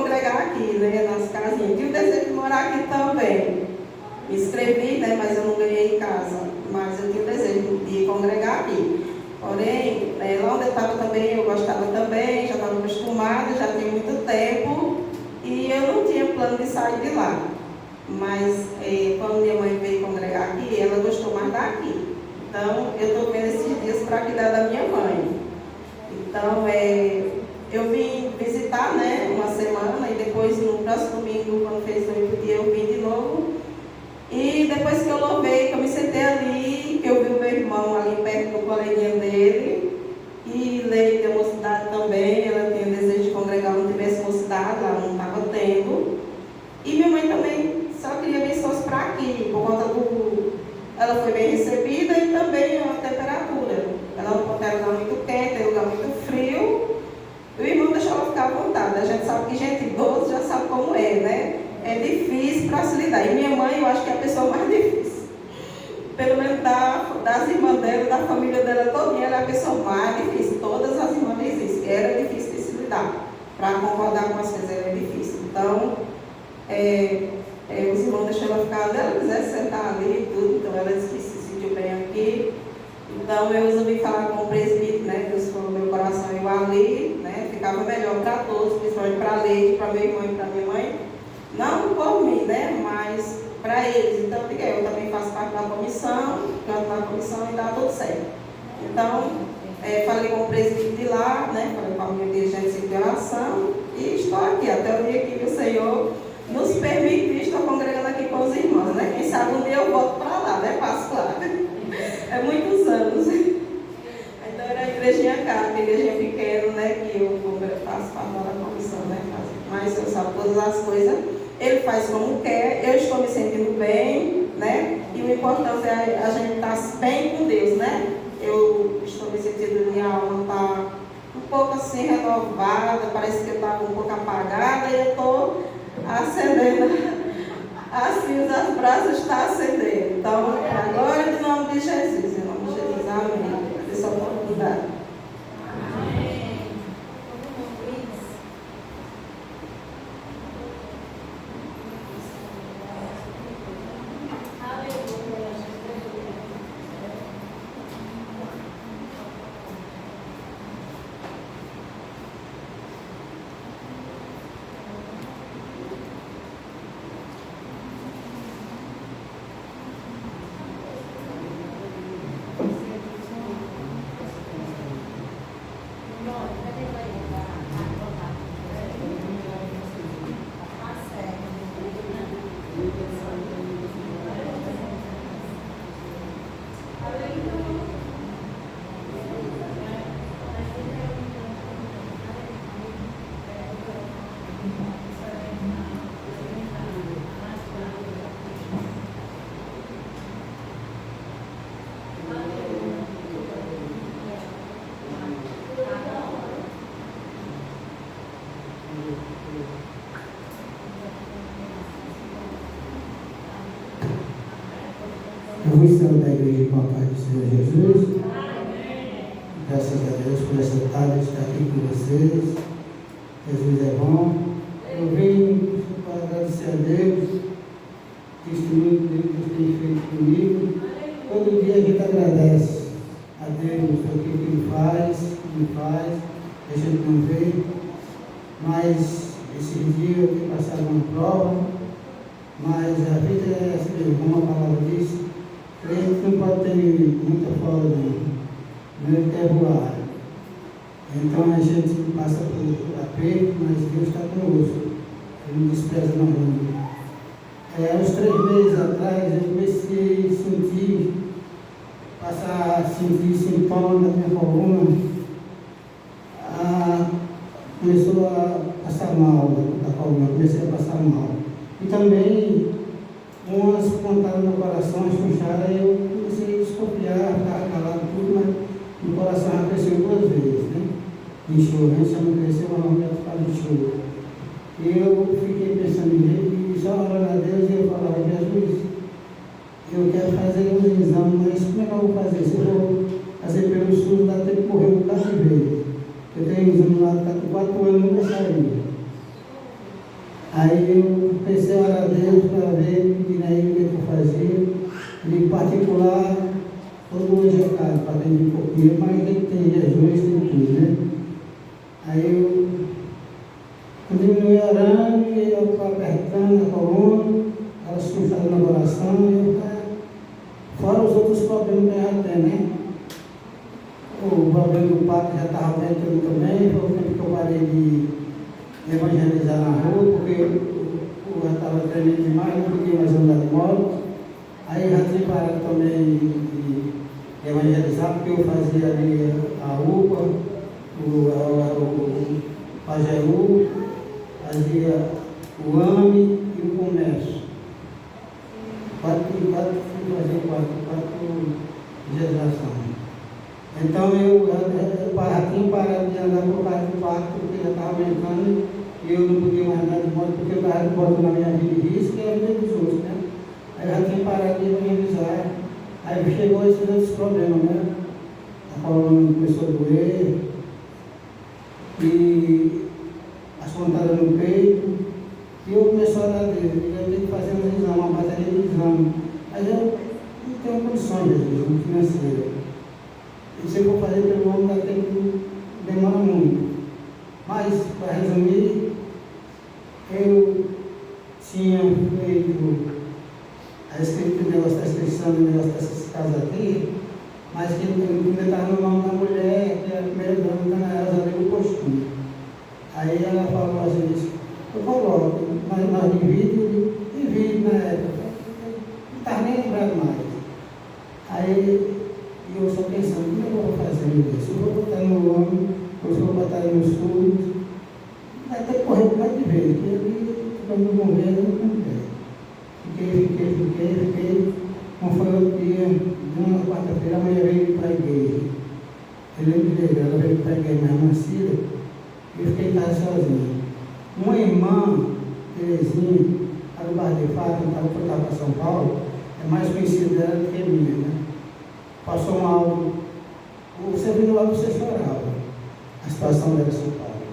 congregar aqui, né, nas casinhas. Tinha o desejo de morar aqui também. Me inscrevi, né, mas eu não ganhei em casa. Mas eu tinha o desejo de congregar aqui. Porém, lá onde eu estava também, eu gostava também, já estava acostumada, já tinha muito tempo. E eu não tinha plano de sair de lá. Mas quando minha mãe veio congregar aqui, ela gostou mais daqui. Então, eu estou vendo esses dias para cuidar da minha mãe. Então, eu vim visitar, né, uma semana, e depois no próximo domingo, quando fez 8 dias, eu vim de novo. E depois que eu louvei, que eu me sentei ali, que eu vi o meu irmão ali perto do coleguinha dele, e Leite, a mocidade também, ela tinha desejo de congregar, não tivesse mocidade, lá não estava tendo. E minha mãe também só queria ver se fosse para aqui, por conta do... Ela foi bem recebida e também a temperatura. Ela não era lugar muito quente, era lugar muito frio. O irmão deixou ela ficar à vontade. A gente sabe que gente idosa já sabe como é, né? É difícil para se lidar. E minha mãe, eu acho que é a pessoa mais difícil. Pelo menos das irmãs dela, da família dela todinha, ela é a pessoa mais difícil. Todas as irmãs dizem isso, que era difícil de se lidar. Para concordar com as coisas era difícil. Então, os irmãos deixaram ela ficar, ela quisesse sentar ali e tudo, então ela disse que se sentiu bem aqui. Então eu resolvi falar com o presbítero, né? Deus falou no meu coração, eu ali, né? Ficava melhor para todos, principalmente para Leite, para meu irmão e para minha mãe. Não por mim, né? Mas para eles. Então eu também faço parte da comissão, canto na comissão e dá tudo certo. Então, falei com o presbítero de lá, né? Falei com a minha dirigente de oração e estou aqui, até o dia que o Senhor nos permite, estou congregando aqui com os irmãos, né? Quem sabe um dia eu volto para lá, né? Passo lá. É muitos anos. Então era a igrejinha cara, a igrejinha pequena, né? Que eu faço parte da comissão, né? Mas eu sabe todas as coisas. Ele faz como quer, eu estou me sentindo bem, né? E o importante é a gente estar bem com Deus, né? Eu estou me sentindo, minha alma está um pouco assim renovada, parece que eu estava um pouco apagada e eu estou acendendo. Assim, as brasas estão acendendo. Então, agora, em nome de Jesus, em nome de Jesus, amém. Essa oportunidade. Estamos da igreja com a paz do Senhor Jesus. Graças a Deus por essa tarde estar aqui com vocês. Jesus é bom. Eu vim para agradecer a Deus, testemunho que Deus tem feito comigo. Todo dia a gente agradece a Deus pelo que Ele faz, a gente não vê, mas esses dias eu tenho passado uma prova, mas a vida é assim, como a palavra diz. A gente não pode ter muita folga, não. Ele quer voar. Então a gente passa por aperto, mas Deus está conosco. Ele não despreza nós não. Há uns 3 meses atrás eu comecei a sentir sintomas na minha coluna. Começou a passar mal da coluna, comecei a passar mal. E também umas pontadas no coração, as puxadas, eu comecei a desconfiar, ficar calado tudo, mas o coração já cresceu 2 vezes, né? Inchou, né? Se não cresceu, mas não ia ficar inchou. E eu fiquei pensando em jeito, e só orando a Deus, e eu falava, Jesus, eu quero fazer um exame, mas como é que eu vou fazer? Se eu vou fazer pelo SUS, dá tempo de morrer um bocado de vezes. Eu tenho exame lá, está com 4 anos, nunca saiu. Aí eu pensei a orar a Deus para ver, pedir a ele o que eu fazia. Em particular, todo mundo injetado para dentro de pouquinho, mas ele tem Jesus, tem tudo, né? Aí eu continuei orando e eu estava apertando a coluna, ela se fazendo a oração, e eu fora os outros problemas que eu já tenho, né? O problema do papo já estava aumentando também, foi o tempo que eu parei de evangelizar na rua, porque eu já estava tremendo demais, não podia mais andar de moto. Aí eu já tinha parado também de evangelizar, porque eu fazia ali a UPA, o Pajeú, fazia o AME e o comércio. Quatro dias de ação. Então eu já tinha parado de andar por causa do pacto, porque já estava aumentando e eu não podia mais andar de moto, porque eu estava botando na minha vida de risco e a vida dos outros, né? Aí eu já tinha parado de evangelizar. Aí chegou esses outros problemas, né? A coluna começou a doer e as pontadas no peito. E eu comecei a orar a Deus, eu tenho que fazer um exame, uma bateria de exame. Mas eu não tenho condições, Jesus, não financeira. E se eu for fazer pelo homem, dá tempo, demora muito. Mas, para resumir, eu tinha feito a escrita, o negócio da inscrição, o negócio dessas casas aqui, mas que ainda estava no nome da mulher, que era a primeira dona, ela ali no costume. Aí ela falou assim, eu coloco, mas nós divido na época. Não estava nem lembrado mais. Aí eu só pensando, como eu vou fazer isso? Eu vou botar no homem, ou se eu vou botar nos estudos, vai ter que correr por causa de vez, porque ali, quando eu morrer, eu não comprei. Fiquei. Como foi outro dia, na quarta-feira, a mulher veio para a igreja. Eu lembro dele, ela veio para a igreja mais macia, e eu fiquei em casa sozinho. Uma irmã, Terezinha, era do Bar de Fato, foi para São Paulo, é mais conhecida dela do que a minha, né? Passou um áudio, você viu lá, você chorava. A situação dela em São Paulo.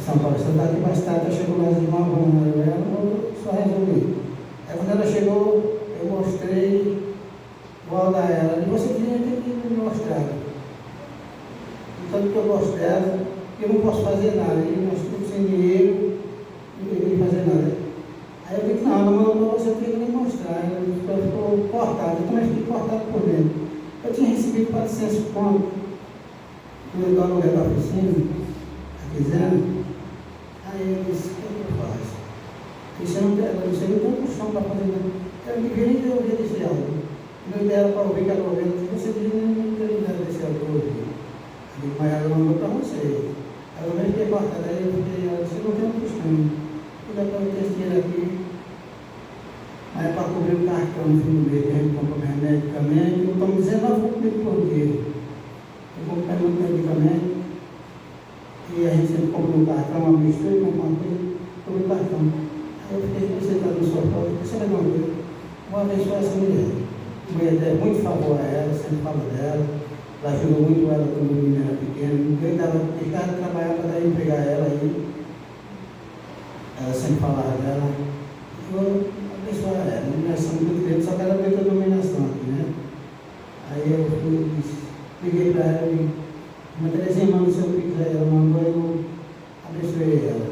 São Paulo, você está aqui bastante, chegou lá as irmãs, eu só resumi. Aí quando ela chegou, eu mostrei o áudio a ela, e você tinha que me mostrar. Tanto que eu gosto dela, eu não posso fazer nada, e nós estamos sem dinheiro, não tem que fazer nada. Aí eu disse, não, você tem que me mostrar. Ela ficou cortada, eu também fiquei cortado por dentro. Eu tinha recebido 400 contos do aluguel da oficina, dizendo. Aí eu disse, o que eu faço? Você não tem opção para fazer nada. Eu devia nem ter ouvido esse áudio. Não deram para ouvir que ela ouviu, você devia nem ter dado esse áudio para ouvir. Mas ela mandou para você. Ela mesmo fiquei cortada, aí eu fiquei, você não tem opção. Dá para ter esse dinheiro aqui. Aí é para cobrir o cartão no fim do mês, que a gente compra medicamento, eu tomo 19 comigo por dia. Eu compro muito medicamento, e a gente sempre compra no cartão, uma mistura, compra uma coisa, compra o cartão. Aí eu fiquei sentado no sofá, você vai uma coisa, vou abençoar essa mulher. A mulher deu muito favor a ela, sempre falo dela, ela ajudou muito ela quando o menino era pequeno, ninguém deixava de trabalhar para dar emprego a ela aí. Ela sempre falava dela, eu abençoar ela, nós somos muito grandes, só que ela tem a dominação aqui, né? Aí eu liguei para ela e uma Terezinha mandou seu pix aí, ela mandou, eu abençoei ela.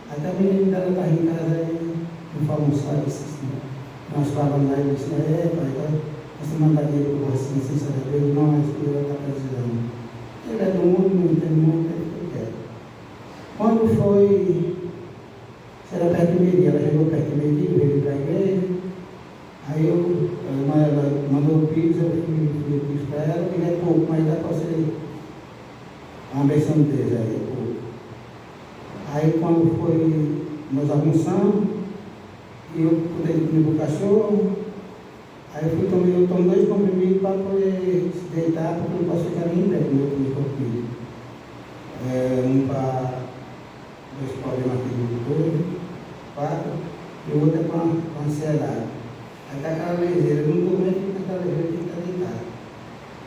Até o menino dela está em casa aí, não fala um sábado, assim, nós falamos lá e disse, pai, você mandar dinheiro para você, sem saber, não, mas ela está precisando. Ele é do mundo, não tem muito, ele quer. Quando foi, era perto do meio-dia, ela chegou perto do meio-dia, veio para a igreja, aí ela mandou o pix, eu fui o pix para ela, e é pouco, mas dá para você uma benção de Deus aí, é pouco. Aí quando foi, nós almoçamos, e eu pude comer o cachorro, aí eu tomo 2 comprimidos para poder se deitar, porque eu não posso ficar nem em pé com meu corpinho. Um para 2 problemas aqui no corpo, 4, e o outro é para ansiedade. Aí está aquela leseira, eu não estou vendo que aquela leseira tem que estar deitado.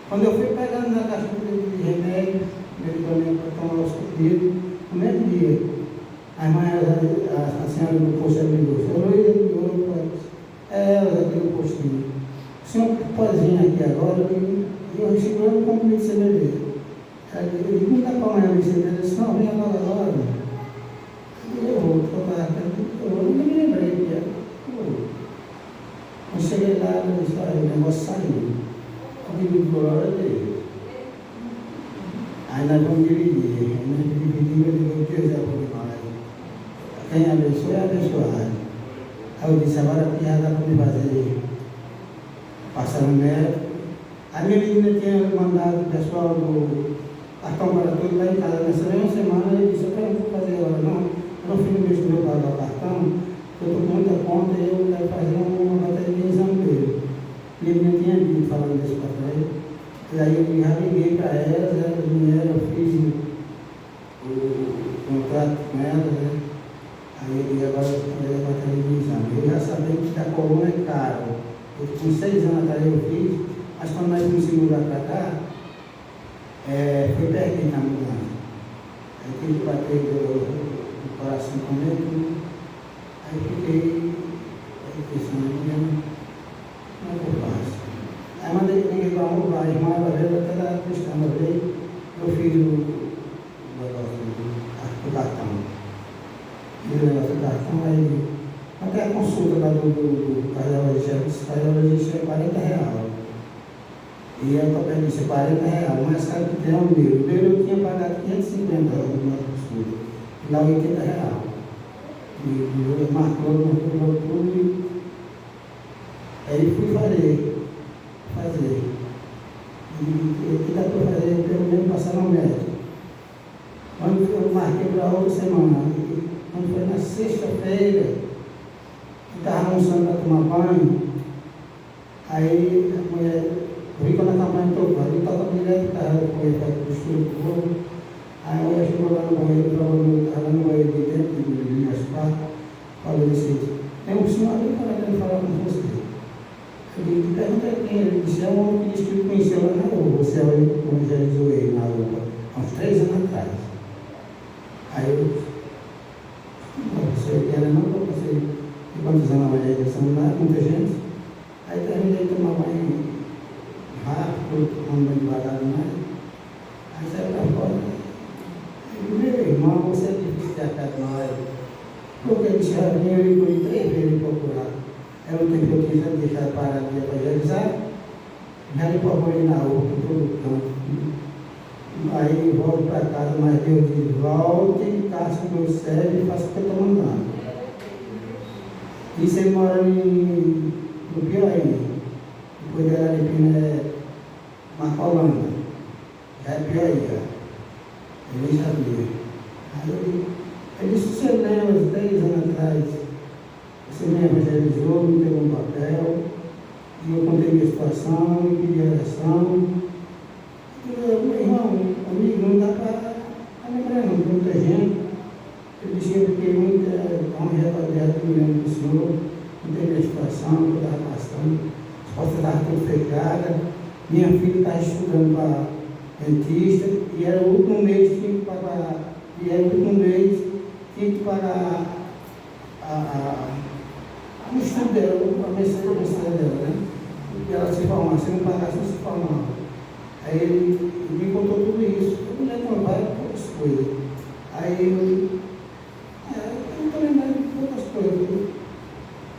Quando eu fui pegando na caixa de remédio, medicamento para tomar os comprimidos, no mesmo dia, a irmã a senhora do posto me ligou. Senhor Luiz ligou, ela já tem um postinho. O senhor pode vir aqui agora? Eu segurando o compromisso de cervejeiro. Ele disse, não dá para amanhã me cervejeiro. Eu disse, não, vem agora. Eu vou trocar. Eu não me lembrei que era. Eu cheguei lá e disse, o negócio saiu. Eu digo, glória a Deus. Aí nós vamos dividir. Aí nós dividimos, eu digo, Deus é bom demais. Quem abençoa é abençoado. Aí eu disse, agora aqui já dá para me fazer passar no médico. A minha menina tinha mandado o pessoal do cartão para tudo lá em casa. Nessa mesma semana ele disse, eu quero fazer agora. Não, eu não fiz no mês que eu pagar o cartão, eu estou com muita conta e eu quero fazer uma bateria de exame dele. Minha menina tinha dito falando desse papel. E aí eu já liguei para elas vieram, eu fiz o contrato com elas, né? Aí ele agora fazer a bateria de exame. Eu já sabia que a coluna é caro. Com 6 anos atrás eu fiz, mas quando nós fomos mudar para cá, foi pertinho na mudança. Aí tive que bater o coração comigo, aí fiquei pensando, não é que eu faço. Aí mandei ninguém para a irmã, ela veio até da cristã, eu fiz o cartão. Fiz o negócio do cartão, aí até a consulta lá do cardiologista é R$40. E a ortopedista R$40, mais caro que tem é o meu. O meu eu tinha pagado R$550 numa consulta, e lá R$80. E eu marcou tudo e aí fui fazer. E o que dá para fazer? Pelo menos passar no médico. Quando eu marquei para outra semana, quando foi na sexta-feira, eu estava almoçando para tomar banho, aí a mulher, eu vi quando a campanha tocou, ele toca direto, estava com ele para o estudo do povo, aí a mulher chegou lá no banheiro, estava no banheiro de dentro, de minhas quatro, falou assim, tem um senhor ali para falar com você. Eu disse, pergunta quem ele disse, é um homem que disse que conheceu lá na rua, você evangelizou ele na rua, há uns 3 anos atrás. Aí eu disse, não, você era não, você, e quantos anos a evangelização lá, muita gente. Aí terminei de tomar banho rápido, tomando banho devagar demais. Aí saiu para fora. Eu disse, meu irmão, você é difícil de acalmar. Porque ele já vinha, eu fui 3 vezes procurar. Era o tempo que eu quis deixar parar de evangelizar, já lhe procurei na rua, por todo canto. Aí volto para casa, mas Deus diz, volte e caça o meu cérebro e faça o que eu estou mandando. E você mora no Piauí, depois da Araripina é Marcolândia, já é Piauí, eu nem sabia. Aí ele disse, você lembra, uns 10 anos atrás, você me evangelizou, me deu um papel, e eu contei minha situação, e pedi oração. Meu irmão, amigo, não dá para lembrar não, muita gente. Eu disse, eu fiquei muito arrependado do Senhor, contei minha situação, que eu estava passando, as portas estavam todas fechadas, minha filha estava estudando para dentista, e era o último mês que tinha que pagar, o estudo dela, a mensalidade dela, né? E ela se formava, se não pagasse, não se formava. Aí ele me contou tudo isso. Eu me lembro várias poucas coisas. Aí eu não estou lembrando de poucas coisas.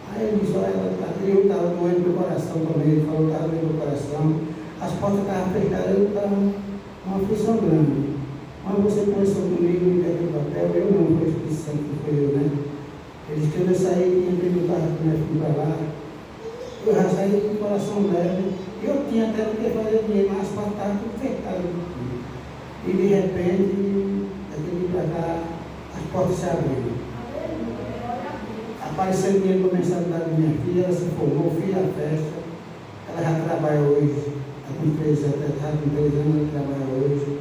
Aí ele disse, olha, eu estava doendo meu coração também. Ele falou que estava doendo meu coração. As portas estavam fechadas, eu estava uma aflição grande. Quando você começou comigo e pegou o papel, eu não, foi o Espírito Santo que foi eu, né? Ele disse que eu saí e entrei no carro com minha filha para lá. Eu já saí com o coração leve. Eu tinha até o que fazer dinheiro, mas as portas estavam tudo fechadas. E de repente, daquele para cá, as portas se abriram. Apareceu dinheiro para a mensalidade da minha filha, ela se formou, fiz a festa. Ela já trabalha hoje, está com 3 anos, ela trabalha hoje.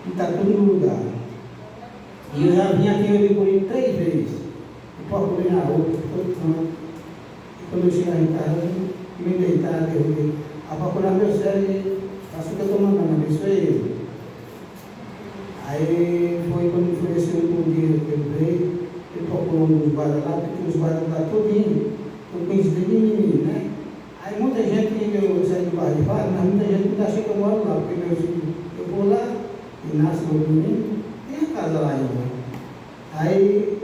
E está tudo no lugar. E eu já vim aqui em Ibicorim 3 vezes. Eu procurei na rua, todo canto. E quando eu chegar em casa, me deitar, derrubei. A procurar meu cérebro, faço o que eu estou mandando, abençoe ele. Aí foi quando foi esse último dia que eu veio, ele procurando os guardas lá, porque os guardas lá todinho, eu conheci de menino, né? Aí muita gente, eu saí do bairro de Faro, mas muita gente não acha que eu moro lá, porque meu filho, eu vou lá, e nasce meu menino, tem a casa lá ainda. Aí,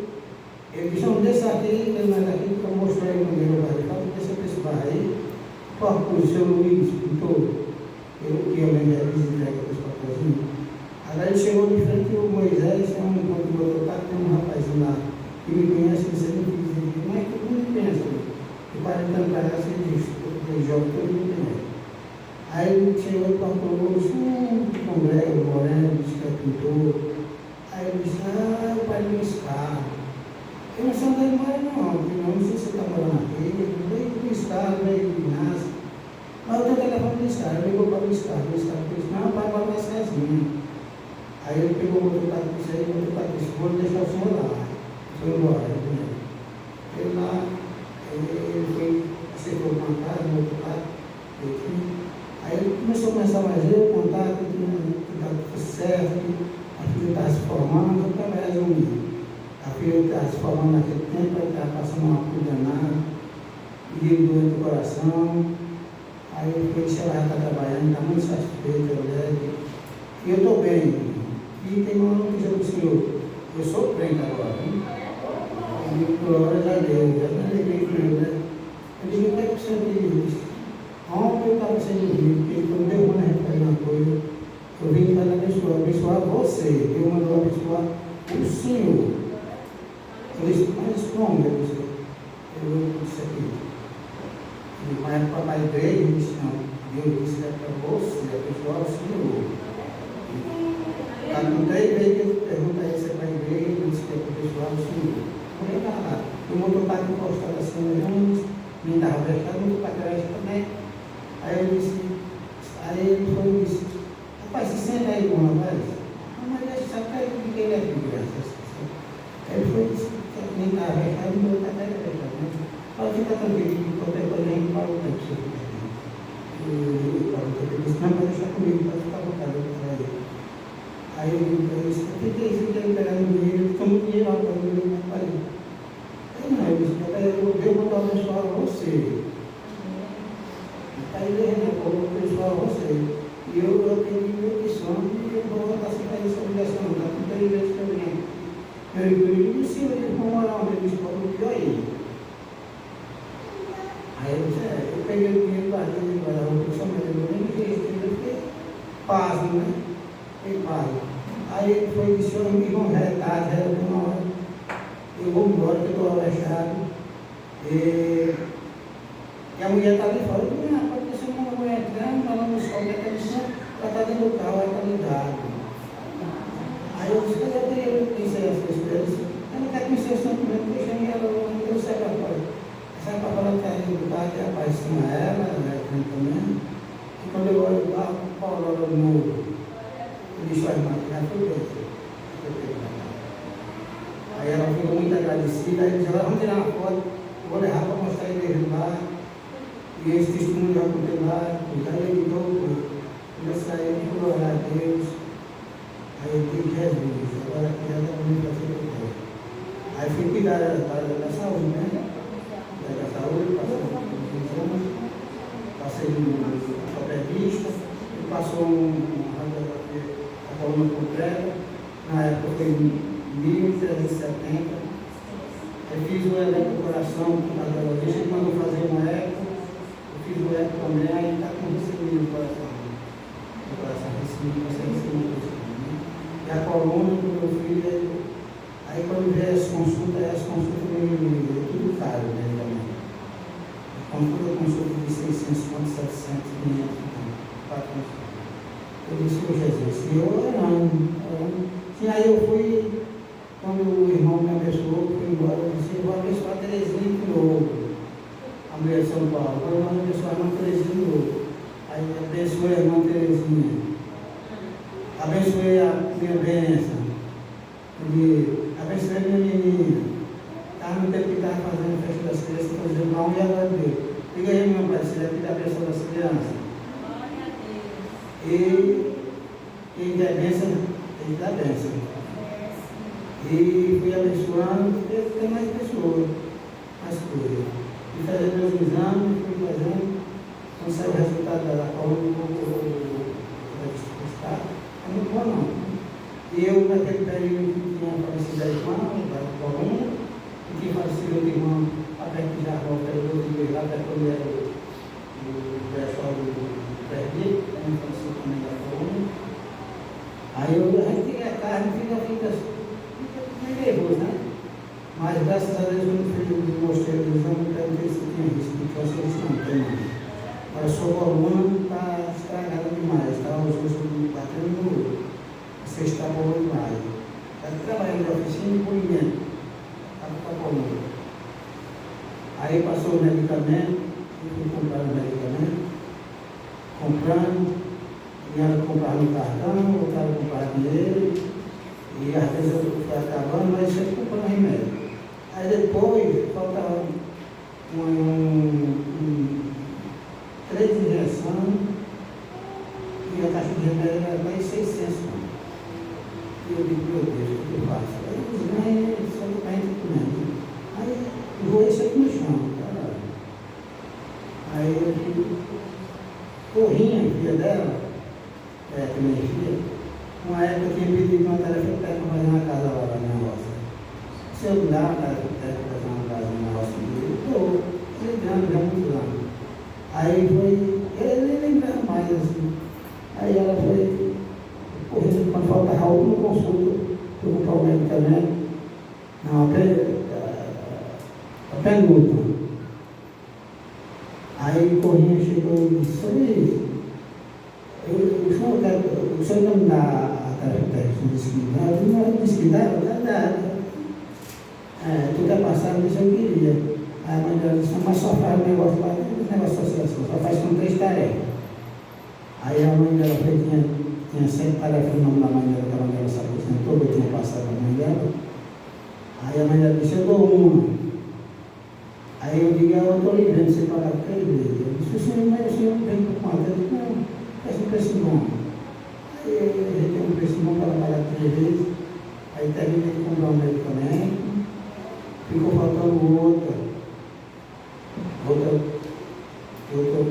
eu disse, não, deixa aqui, ele mais aqui, que eu mostrei ele no meu bairro de Faro, deixa para esse bairro aí, toca o seu Luiz, pintor, que eu lembro da visita com os papelzinhos. Agora ele chegou de frente e o Moisés, é um encontro do outro lado, tem um rapazinho lá que me conhece, você não diz, mas todo mundo pensa, de 40 anos para cá, você diz, eu jogo, todo mundo conhece. Aí ele chegou e procurou o Congrego, o Moreno, disse que é pintor. Aí eu disse, o pai do Escaro. Eu não sei onde ele mora não, porque não sei se você está morando aqui, veio do Escaro, veio do Inácio. Mas eu tenho telefone do Escaro, ele ligou para o Escaro disse, não, o pai mora na Cezinha. Aí ele pegou o outro lado disse, aí o outro lado disse, vou deixar o senhor lá. Foi embora, ele lá, ele foi, acertou uma casa, no outro lado, aí ele começou a conversar mais eu, contar que tinha dado tudo certo, a filha estava se formando, eu estava resumindo. A filha estava se formando naquele tempo, ela estava passando uma coisa danada, e ele doeu do coração. Aí eu falei, se ela já está trabalhando, está muito satisfeita, leve. E eu estou bem. E tem uma notícia do Senhor. Eu sou crente agora. E glórias a Deus. Eu não liguei com ele, né? Eu digo, o que é que o Senhor diz? Ontem eu estava sendo vivo, porque quando deu uma gente faz uma coisa, eu vim para abençoar você. Deus mandou abençoar o Senhor. Eu disse, mas como? Eu disse aqui. Mas para a igreja, eu disse, não, Deus disse que é para você, abençoar o Senhor. Está com 3 vezes que eu pergunto a ele para a igreja, ele disse que é para abençoar o Senhor. Eu falei, lá, o mototáxi encostado assim, me dava fechado, muito para trás também. Aí eu disse, aí ele foi e disse, rapaz, se senta aí com o rapaz. Mas deixa, sabe que ele é de graça. Aí ele foi e disse, me dava fechado, muito para trás fechado. Pode ficar tranquilo, qualquer coisa a gente para o tempo. Ele disse, não, pode deixar comigo, pode ficar à vontade. Aí eu disse, o que é isso que ele pegar no dinheiro? Ele tomou dinheiro lá para mim, eu falei. Eu disse, eu vou abençoar você. Aí ele falou, vou abençoar você. E eu tenho minha opção e eu vou aceitar essa obrigação. Está com 3 vezes que eu venho. Eu disse, eles vão morar onde? Ele disse, pode ir aí. Aí eu disse, eu peguei o dinheiro, guardei a opção, mas eu nem me registrei, eu fiquei pasmo, né? Fiquei pasmo. Aí ele foi e disse, irmão, já é tarde, já é uma hora. Eu vou embora, que eu estou alexado. E a mulher está ali fora. Eu falei, pode ser uma mulher entrando, falando no sol, que ela está dentro do carro, ela está ligada. Aí eu disse, eu queria conhecer as pessoas. Eu não quero conhecer o sentimento, porque eu chamei ela, eu saí para fora. Sai para fora, que ali do carro, que apareceu ela, também. E quando eu olho lá, o Paulo era novo. Eu disse, olha, irmã, já foi bem. Aí ela ficou muito agradecida, aí disse, vamos tirar uma foto, vou levar para mostrar a igreja lá. E esse testemunho já contei lá, já editou, eu saí, glória a Deus. Aí eu disse, Jesus, agora aqui já está comigo para ser o Aí fui cuidar da saúde, né? Da saúde, passei no ortopedista, ele passou a coluna completa, na época foi 1.370. Eu fiz o eco do coração, o cardiologista mandou fazer um eco, eu fiz o eco também, aí está com recebido o coração. O coração recebido, e a coluna do meu filho, aí quando vier as consultas tudo caro, né? Quando toda consulta de 600, 700, 500, 400. Eu disse, Jesus, e eu orando. E aí eu fui, quando o irmão me abençoou, fui embora, eu disse, eu vou abençoar a Terezinha de novo, a mulher de São Paulo. Eu vou abençoar a irmã Terezinha de novo. Aí eu abençoei a irmã Terezinha. Abençoei a minha bênção. Abençoei a minha menina. Estava no tempo que estava fazendo a festa das crianças, fazendo mal e agora deu. Diga aí, meu pai, você deve dar a bênção das crianças. E quem der bênção, ele dá bênção. E fui abençoando, porque tem mais pessoas, mais coisas. Fui fazendo meus exames, fui fazendo, quando saiu o resultado da coluna, é muito bom não. E eu, naquele período que tinha falecido a irmã, da coluna, e tinha falecido outra irmã, até que já volta aí, outro dia lá, até quando era o pessoal do perdido, também faleceu também da coluna. Aí a gente a carne fica nervoso, né? Mas graças a Deus, quando eu mostrei o exame, eu perguntei se tinha risco, porque eu sei que não tem mais. Mas a sua coluna está estragada demais, tá? Os ossos batendo no olho. Você está bom demais. Está trabalhando na oficina e polimento. Está com a coluna. Aí passou o medicamento, eu fui comprar o medicamento, comprando, e ela comprava no cartão, o cara comprava dinheiro, e às vezes eu fui acabando, mas sempre comprando remédio. Aí depois faltava 3 injeções e a caixa de remédio era mais 600. E eu digo, meu Deus, o que eu faço? Aí os ganhos só que a gente comendo. Aí eu vou sempre no chão, caralho. Aí eu digo, Corrinha, filha dela, que minha filha, uma época eu tinha pedido uma tarefa para fazer uma casa lá na minha roça. Se eu me dar uma tarefa para fazer uma casa na minha roça, eu estou ligando já há muitos anos. Aí foi, ele nem lembrava mais assim. Aí ela foi correndo, quando faltava a última consulta, eu vou para o medicamento, não, a penúltima. Aí Corrinha chegou e disse, sobre o senhor não me dá a tarefa técnica disse que dá, eu não disse que dá, tu quer passar, eu disse eu queria. Aí a mãe dela disse, mas só faz o negócio lá, o negócio de associação, só faz com 3 tarefas. Aí a mãe dela tinha 100 tarefas no nome da mãe dela, que a mãe dela se aposentou, eu tinha passado a mãe dela. Aí a mãe dela disse, eu dou uma. Aí eu digo, eu estou livrando você pagar 3 vezes. Eu disse, mas o senhor não vem por conta? Eu disse, não, faz um preço bom. Aí ele tem um preço bom para pagar 3 vezes. Aí terminei de comprar um medicamento, ficou faltando outra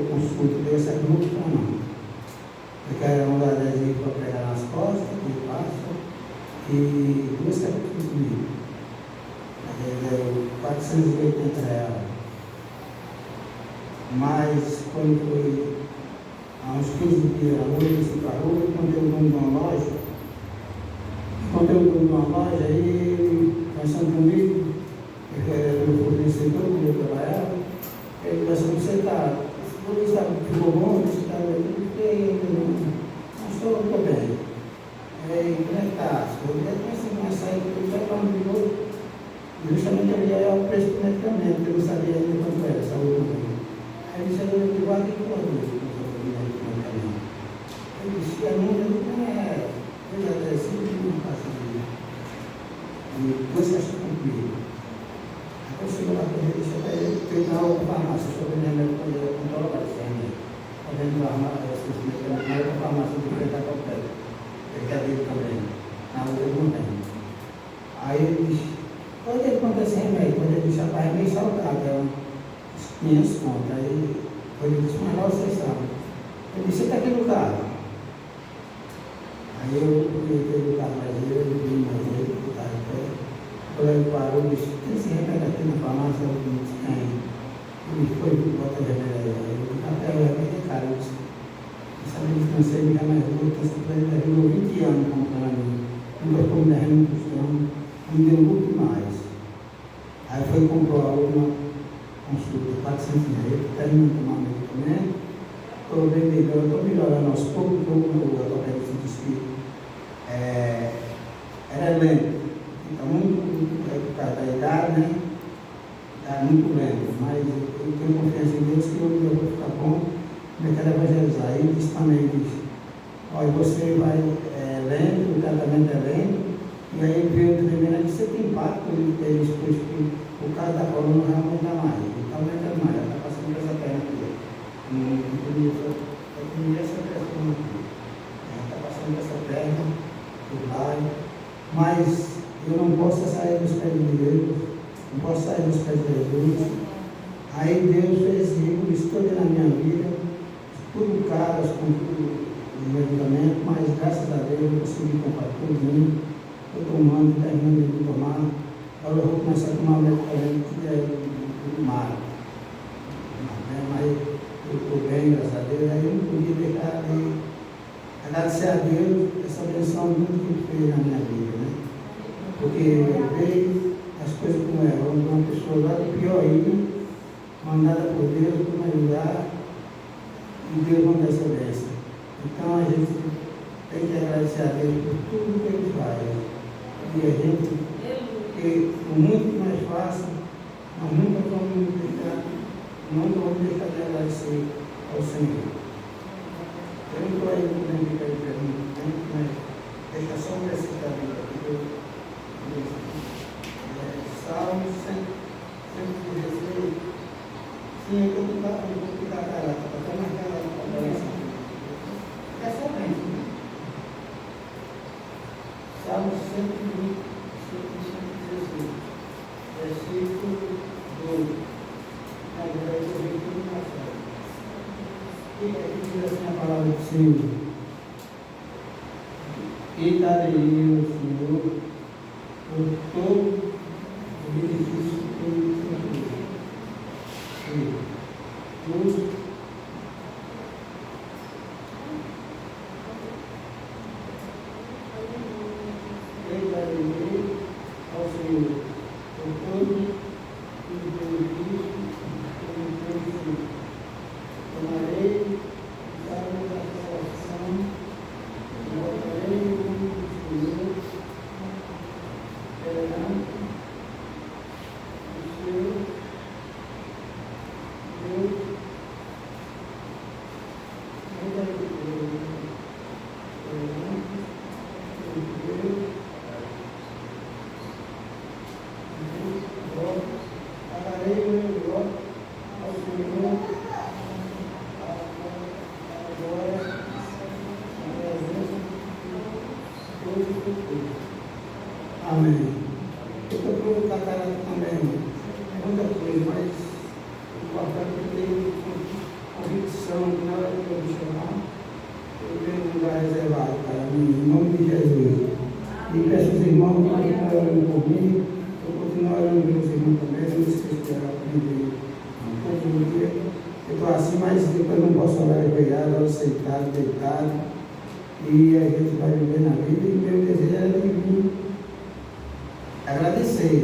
consulta dessa aqui muito para não. Eu quero um adesivo para pegar nas costas, que passa, e 2 capítulos comigo. Deu 480 reais. Mas quando foi há uns 15 dias à noite, assim para a rua, eu encontrei o dono de uma loja, aí conversando comigo, que era meu fornecedor, que eu trabalhava, ele começou a me sentar. Ficou bom, disse, não estou bem. Aí, como é que está? Eu comecei a sair, eu já falando de novo. Justamente eu ia ao preço do medicamento, eu não sabia ainda quanto era, saúde. Aí ele disse, eu digo, aqui que eu medicamento. Eu disse, a minha não é, eu já desci, não faço isso. E depois que achou comigo. Aí eu chego lá com ele, disse, eu na farmácia, estou vendendo remédio para ele, com toda a vacina. Estou vendendo esses medicamentos, mas a farmácia de frente a qualquer. Ele quer ver também. Na outra não tem. Aí ele disse, quando ele conta esse remédio, quando ele disse, rapaz, é meio salgado, é uns 500 conto. Aí ele disse, mas lá vocês sabem. Ele disse, você está aqui no carro. Aí eu fui do carro mais ele vi mais ele, do carro em pé. Quando ele parou, ele disse, tem esse remédio aqui na farmácia? Eu disse, tem. Ele foi, bota o remédio aí. Eu disse, até o remédio é caro. Eu disse, essa medicância me dá mais luta, essa coisa derrubou 20 anos comprando. Nunca ficou me derrubando custando. Me deu muito mais. Aí foi comprar a última consulta, 400 reais, terminando de tomar medicamento, estou bem melhor, estou melhorando aos poucos, como o ortopedista disse que era lento, fica muito, por causa da idade, né? Está muito lento, mas eu tenho confiança em Deus que eu vou ficar bom, eu quero evangelizar. Ele disse também, olha, você vai lento, o tratamento é lento. E aí ele veio tremendo e disse, você tem impacto, ele expôs que o caso da coluna não aumenta mais, ele está aumentando mais, está passando por essa perna aqui. Eu comi essa pressão aqui. Está passando por essa perna, por baixo, mas eu não possa sair dos pés de Deus, não posso sair dos pés de Jesus. Aí Deus fez isso tudo na minha vida, tudo caro, com tudo de medicamento, mas graças a Deus eu consegui comprar tudo, estou tomando, terminando de tomar. Agora eu vou começar a tomar medicamento que é do mar. Mas eu estou bem, graças a Deus, aí eu não podia deixar de agradecer a Deus essa benção muito que ele fez na minha vida, né? Porque veio as coisas como eram, uma pessoa lá do pior aí, mandada por Deus para me ajudar, e Deus manda essa bênção. Então a gente tem que agradecer a Deus por tudo que Ele faz. E a gente, porque por muito mais fácil, nós nunca vamos deixar de agradecer ao Senhor. Eu não estou aí com ninguém para perguntar, mas deixa só um versículo da Bíblia aqui. Salmo 116. Sim, eu vou ficar calado, para tomar aquela conversa. É só bem. Salmo 116, versículo 12. Agora eu vou ver tudo na frente. E aqui diz assim a palavra do Senhor. E darei ao Senhor por todo o benefício que Ele tem. Tudo eu darei ao Senhor por todo o benefício que Ele tem feito. Tomarei a água da salvação e botarei o nome do Senhor perante o Senhor Deus. Amém. Eu estou para o catarata também. É muita coisa, mas o importante é que tem convicção que na hora que eu me chamar, eu tenho um lugar reservado para mim, em nome de Jesus. E peço aos irmãos que continuem orando por mim, eu continuo orando pelos irmãos também, eu não esqueço de orar por mim todo dia. Eu estou assim, mas depois não posso orar ajoelhado, oro sentado, deitado, e a gente vai viver na vida, e meu desejo é de vir agradecer.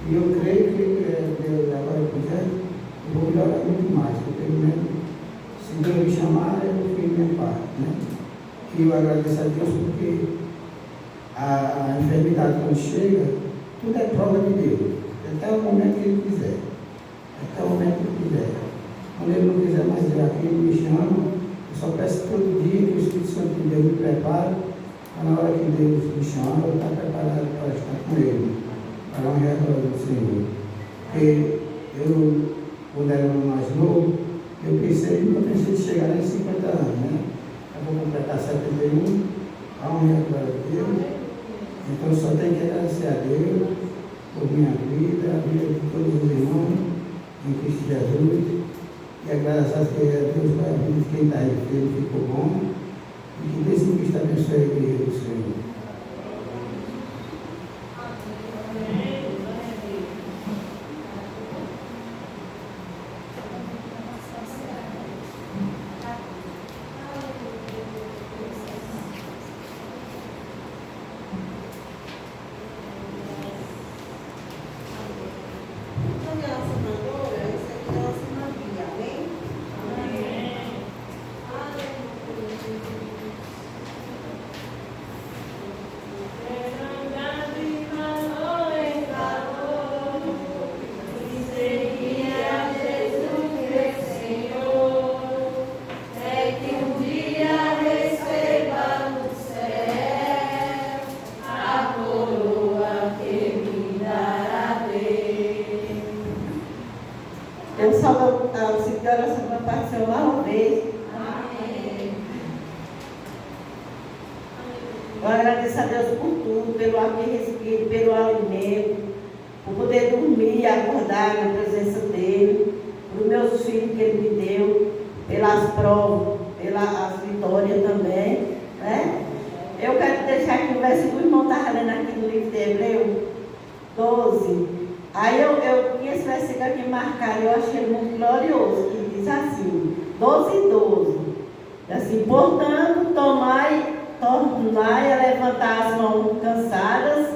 E eu creio que Deus agora quiser, eu vou melhorar muito mais, porque se Deus me chamar, eu fiz minha parte, né? E eu agradeço a Deus porque a enfermidade quando chega, tudo é prova de Deus, até o momento que Ele quiser. Até o momento que Ele quiser. Quando Ele não quiser mais vir aqui, Ele me chama, eu só peço todo dia que o Espírito Santo de Deus me prepare, para na hora que Deus me chama, eu estar preparado para estar com Ele, para honrar o Senhor. Porque eu, quando era mais novo, eu nunca pensei de chegar em 50 anos, né? Eu vou completar 71, a honra para Deus. Então eu só tenho que agradecer a Deus por minha vida, a vida de todos os irmãos em Cristo Jesus. E agradecer a Deus pela vida de quem está aí, que ele ficou bom. E que Deus em Cristo abençoe a igreja do Senhor. Amém. Eu agradeço a Deus por tudo, pelo ar que respiro, pelo alimento, por poder dormir e acordar na presença dele, pelos meus filhos que ele me deu, pelas provas, pelas vitórias também, né? Eu quero deixar aqui o versículo que o irmão estava lendo aqui no livro de Hebreu 12. Aí eu tinha esse versículo aqui marcado, eu achei muito glorioso, que diz assim, 12:12. Assim, portanto, tornai a levantar as mãos cansadas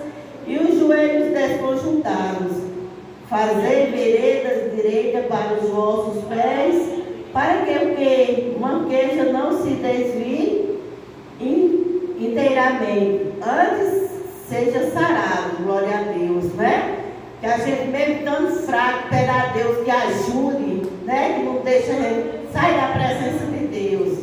e os joelhos desconjuntados. Fazei veredas direitas para os vossos pés, para que o que manqueja não se desvie inteiramente, antes seja sarado, glória a Deus, né? Que a gente mesmo estando fraco, pedir a Deus que ajude, né? Que não deixa a gente sair da presença de Deus.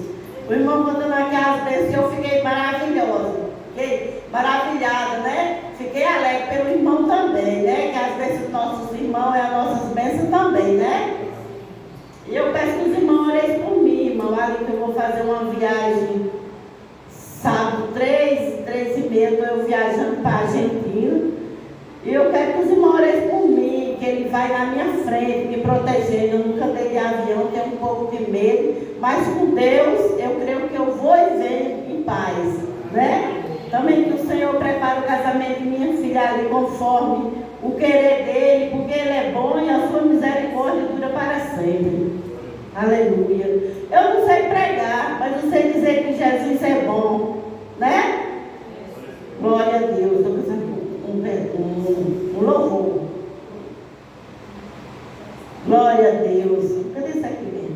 O irmão mandando aqui as bênçãos, eu fiquei maravilhosa, fiquei maravilhada, né? Fiquei alegre pelo irmão também, né? Que as bênçãos dos nossos irmãos é as nossas bênçãos também, né? E eu peço que os irmãos orem por mim, irmão, ali que eu vou fazer uma viagem sábado, 3h30, estou eu viajando para a Argentina. E eu quero que os irmãos orem por mim, que ele vai na minha frente, me protegendo. Eu nunca andei de avião, tenho um pouco de medo, mas com Deus, eu creio que eu vou e venho em paz, né? Também que o Senhor prepare o casamento de minha filha ali conforme o querer dele, porque ele é bom e a sua misericórdia dura para sempre. Aleluia. Eu não sei pregar, mas eu sei dizer que Jesus é bom, né? Glória a Deus. Estou pensando um louvor. Glória a Deus. Cadê isso aqui mesmo?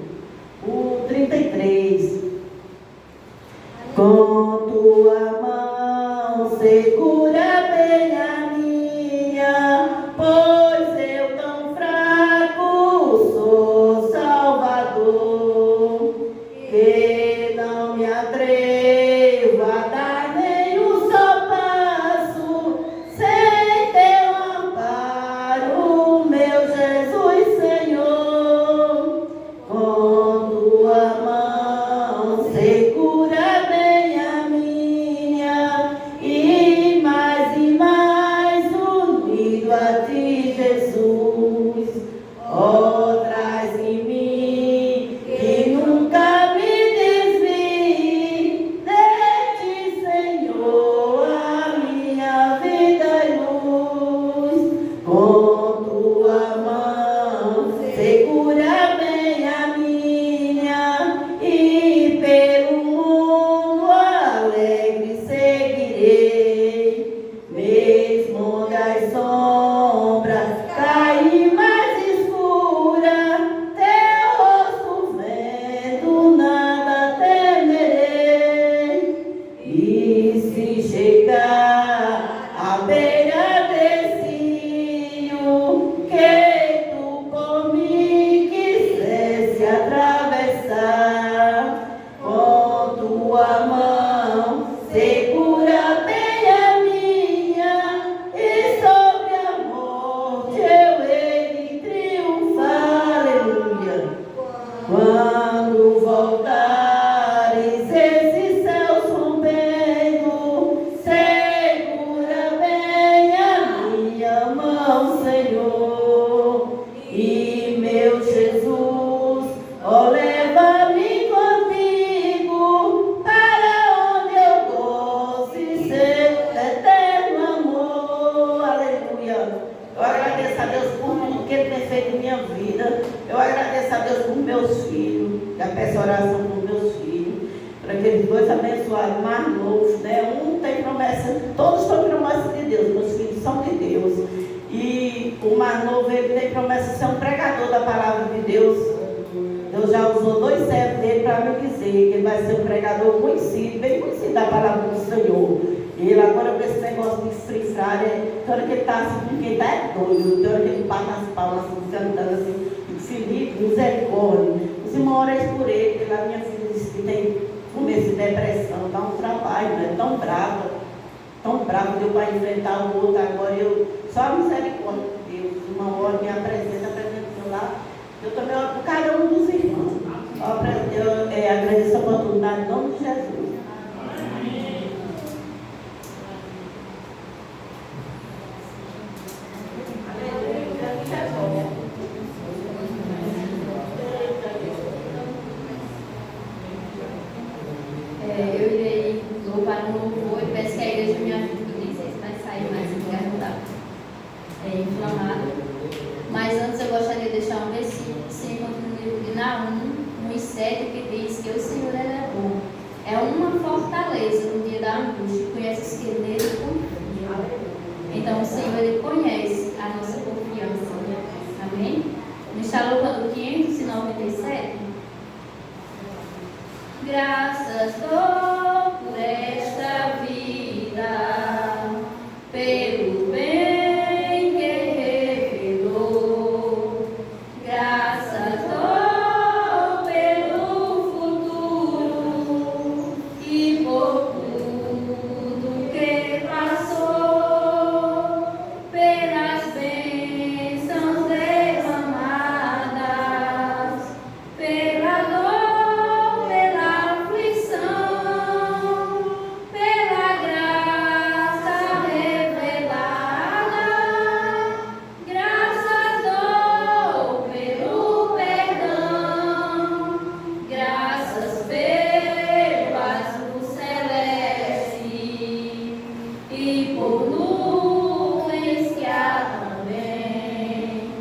O 33. Com tua mão segura bem a minha, pois eu tão fraco sou, Salvador, que não me atrevo a dar nem um só passo sem teu amparo, meu Jesus Senhor. Com tua mão segura bem a minha, e mais unido a ti, Jesus. Ó, traz em mim que nunca me desvie de ti, Senhor, a minha vida é luz. Com tua mão segura bem a minha, e pelo mundo alegre seguirei, mesmo das sombras cair mais escura, teu rosto vendo nada temerei. E se chegar à beira desse rio, que tu por mim quisesse atravessar, com tua mão segura bem a minha, e sobre a morte eu hei de triunfar. Aleluia. Quando voltares esses céus rompendo, segura bem a minha mão, Senhor. E meu Jesus, ó, leva-me contigo para onde eu goze seu eterno amor. Aleluia. Eu agradeço a Deus por tudo que Ele tem feito em minha vida. Eu agradeço a Deus por meus filhos. Já peço oração por meus filhos, para aqueles dois abençoados mais novos, né? Um tem promessa, todos são promessa de Deus, meus filhos são de Deus. E o mais novo, ele tem promessa de ser um pregador da palavra de Deus. Deus já usou 2 servos dele para me dizer que ele vai ser um pregador conhecido, bem conhecido da palavra do Senhor. E ele agora com esse negócio de frifrar, toda hora que ele está assim, com quem está é doido, toda hora que ele bate nas palmas, assim, cantando assim, Felipe, misericórdia. Os irmãos orem por ele, porque a minha filha disse que tem começo de depressão, dá um trabalho, né? Tão brava, deu para enfrentar o outro agora. Eu, só a misericórdia de Deus, os irmãos oram, me apresentam lá. Eu também oro por cada um dos irmãos. Eu agradeço a oportunidade em nome de Jesus. cantar um louvor e peço que a igreja me ajude, que eu nem sei se vai sair mais engarrudado, inflamado. Mas antes eu gostaria de deixar um versículo que se encontra no livro de Naum, 1:7, que diz que o Senhor ele é bom. É uma fortaleza no dia da angústia, conhece os que nele confiam. Então o Senhor ele conhece a nossa confiança. Amém? No está louvando 597. Graças dou por esta vida, pelo bem que revelou. Graças dou pelo futuro e por tudo que passou, pelas bênçãos derramadas, pela dor, pela aflição, pela graça revelada. Graças dou pelo perdão, graças pelo azul celeste e por nuvens que há também,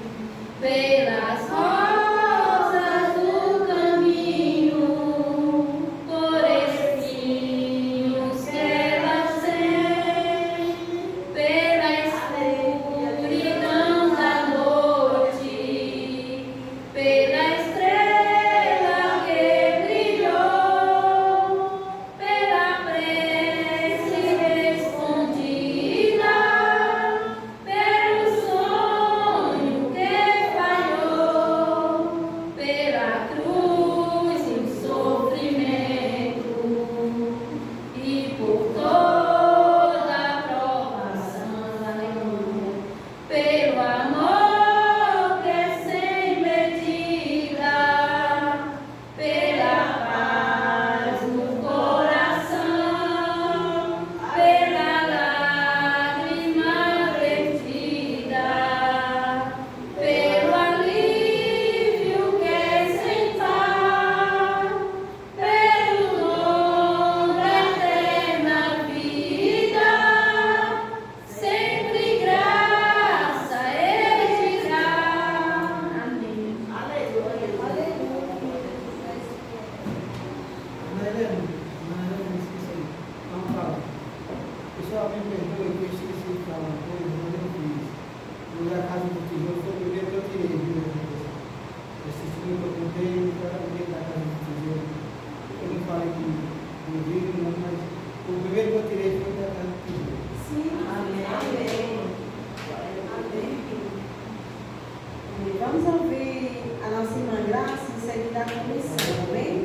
pelas rosas do caminho, por espinhos que elas têm, pela escuridão da noite, pela estrela que brilhou, pela prece respondida, pelo sonho que falhou, pela cruz e o sofrimento e por toda a provação, aleluia, pelo amor que é sem medida, pela paz no coração, pela lágrima vertida, pelo alívio que é sem par, pelo dom da eterna vida, sempre graça Ele te dá. Amém. Pessoal, me perdoe, eu esqueci de falar uma coisa, mas eu fiz. No da Casa do Tesouro foi o primeiro que eu tirei, viu? Esse filme que eu contei, era o primeiro da Casa do Tesouro. Eu não falei que no vídeo, não, mas o primeiro que eu tirei foi da Casa do Tesouro. Sim. Amém. Vamos ouvir a nossa irmã Graça em seguida da comissão, amém?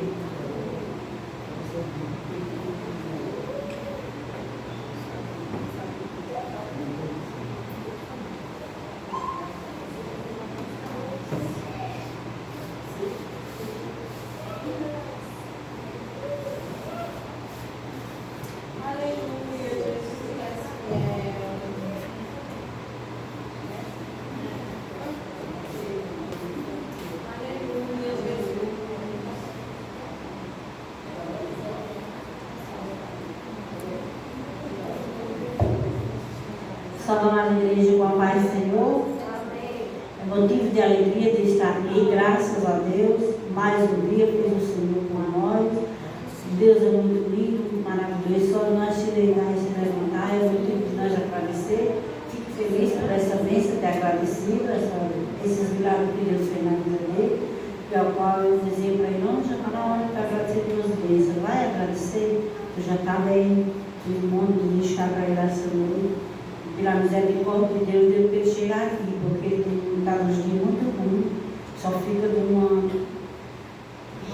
Aleluia, Jesus. Aleluia, Jesus. Salve a igreja com a paz do Senhor. É motivo de alegria de estar aqui, graças a Deus. Mais um dia fez o Senhor com nós. Deus é muito lindo, muito maravilhoso. Só nós tirarmos se levantar, é motivo de nós agradecer. Fico feliz por essa bênção, ter agradecido esses milagres que Deus fez na vida dele, e ao qual eu dizia para ele: não, já está na hora de agradecer pelas bênçãos. Vai agradecer, eu já estava aí, tive um monte de lixo para ele essa noite. Pela misericórdia de Deus, deu para ele chegar aqui, porque ele está nos dias muito ruim, só fica de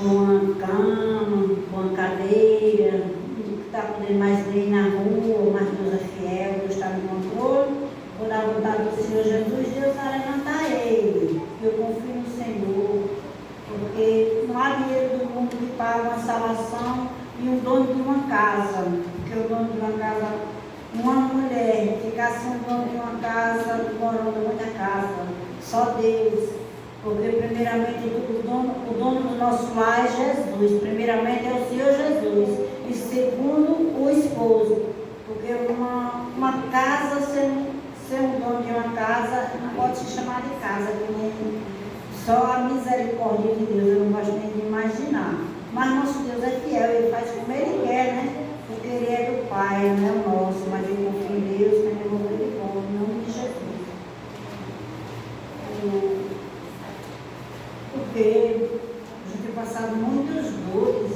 uma cama, uma cadeira, não está podendo mais nem ir na rua, mas Deus é fiel, Deus está no controle. Vou dar a vontade do Senhor Jesus, Deus vai levantar ele. Eu confio no Senhor, porque não há dinheiro do mundo que paga uma salvação e o dono de uma casa, porque o dono de uma casa, uma mulher ficar sem o dono de uma casa, morando em outra casa, só Deus. Porque primeiramente o dono do nosso lar é Jesus. Primeiramente é o Senhor Jesus. E segundo, o Espírito esposo, porque uma casa, ser um dono de uma casa, não pode se chamar de casa, porque só a misericórdia de Deus, eu não gosto nem de imaginar. Mas nosso Deus é fiel, Ele faz como Ele quer, né? Porque Ele é do Pai, não é o nosso, mas eu confio em Deus, mas eu vou ver de bom, em nome de Jesus. Porque a gente tem passado muitas dores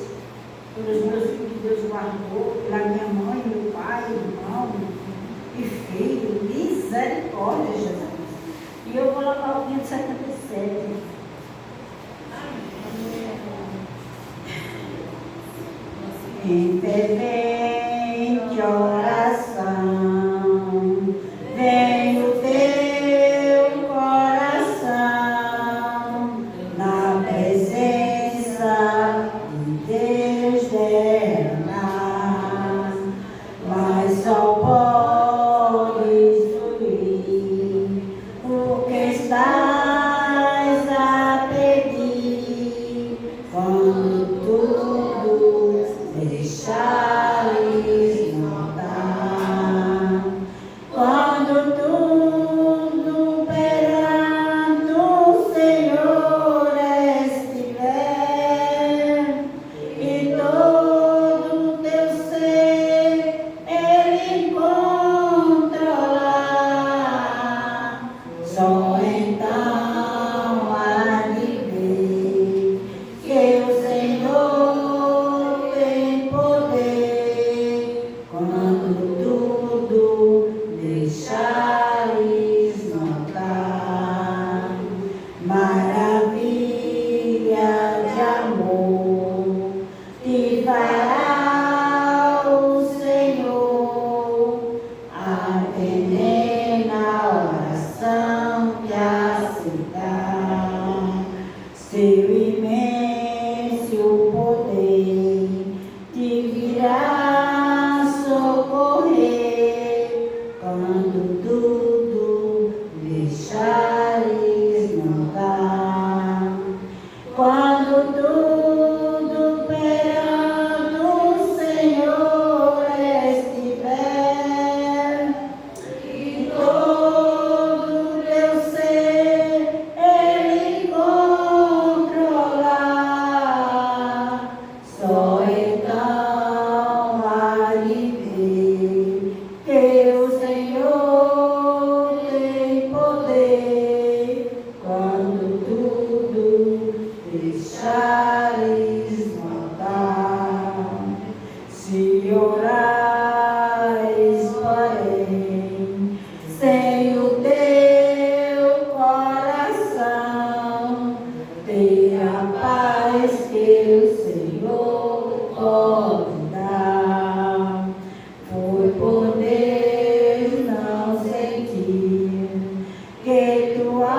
pelos meus filhos que Deus guardou, pela minha mãe, meu pai, irmão e filho. Misericórdia, Jesus. E eu vou colocar o 577. Em fervente oração, vem o teu coração na presença de Deus derramar, mas só podes fluir o que estás a pedir quando tudo deixares notar, quando tudo perante o Senhor estiver e todo o teu ser Ele controlar, só então há de ver que o Senhor tem poder quando tudo deixares notar. Maravilha de amor te fará o Senhor, atendendo a oração que aceitar. Seu imenso poder te virá socorrer quando tudo deixares notar, quando tudo perante o Senhor estiver e todo o teu ser Ele controlar, só então há de ver que o Senhor tem poder quando tudo deixares notar. Se orares, porém, sem o teu coração, tenha a paz que o Senhor pode dar. Foi poder não sentir que tua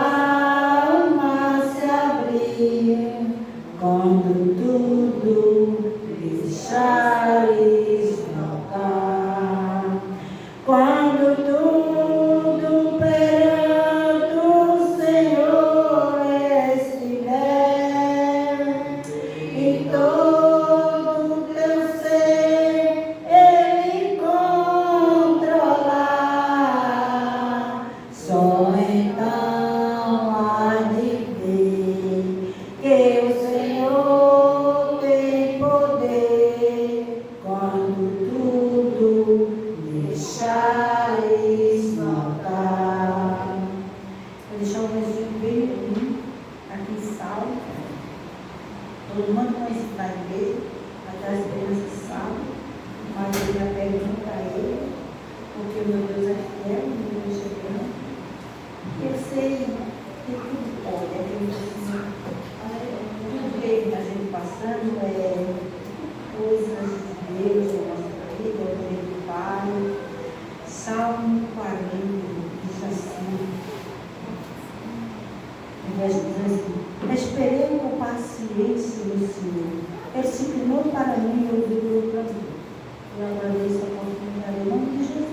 alma se abrir quando tudo deixares notar, quando tudo perante o Senhor estiver e todo o teu ser Ele controlar, só então há de ver que o Senhor tem poder quando tudo deixares notar. Vou deixar um resumo bem aqui em Salmo. Todo mundo conhece da igreja, até as crianças sabem, mas eu já pergunto a ele, porque o meu Deus é fiel, o meu Deus é grande. Eu sei que tudo pode, é tudo que a gente passando é coisas de Deus na nossa vida, é o poder do Pai. Salmo 40 diz assim, o verso diz assim: esperei com paciência no Senhor, Ele se inclinou para mim e ouviu meu clamor. Eu agradeço a oportunidade em nome de Jesus.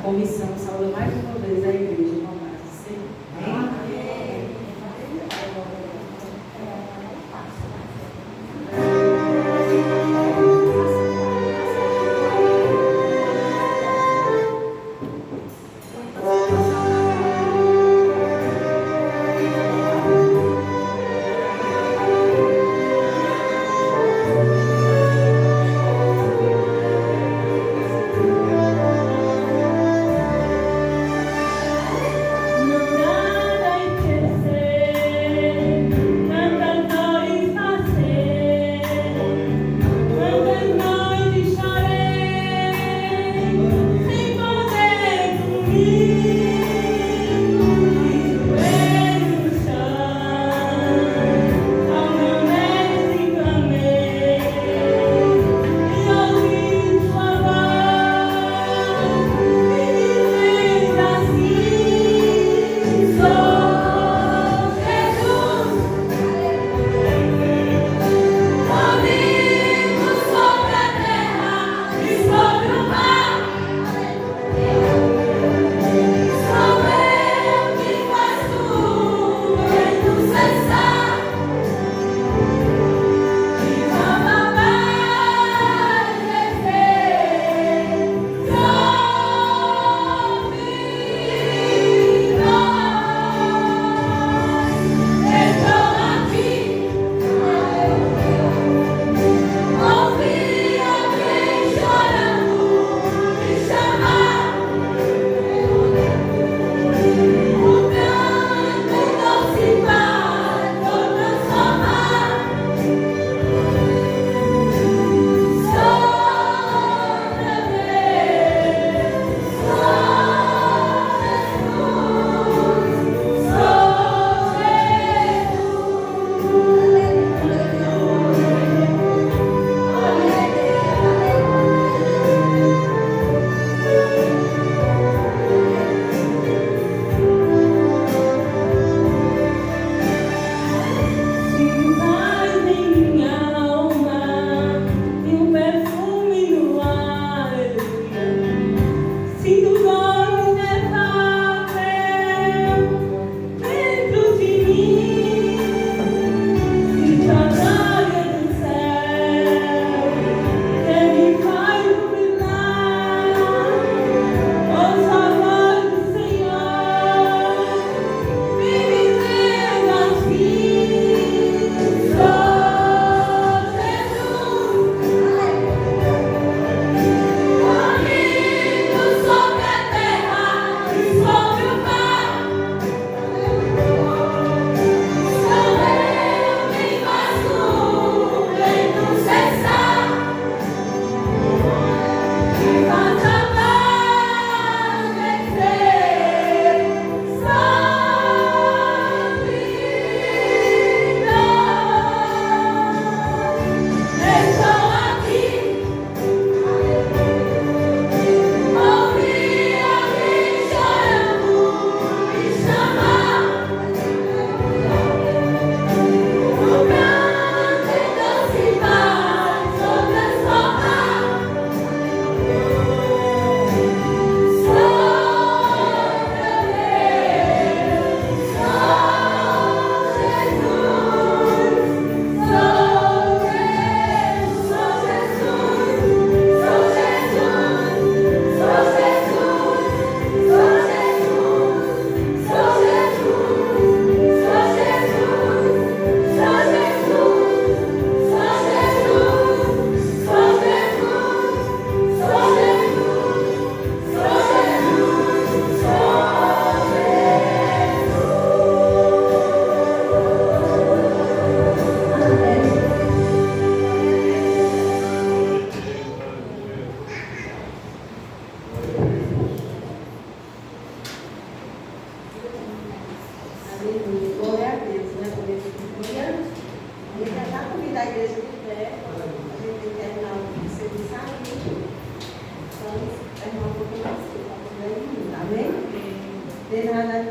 comissão saúda mais uma vez a igreja com a paz do Senhor. Amém?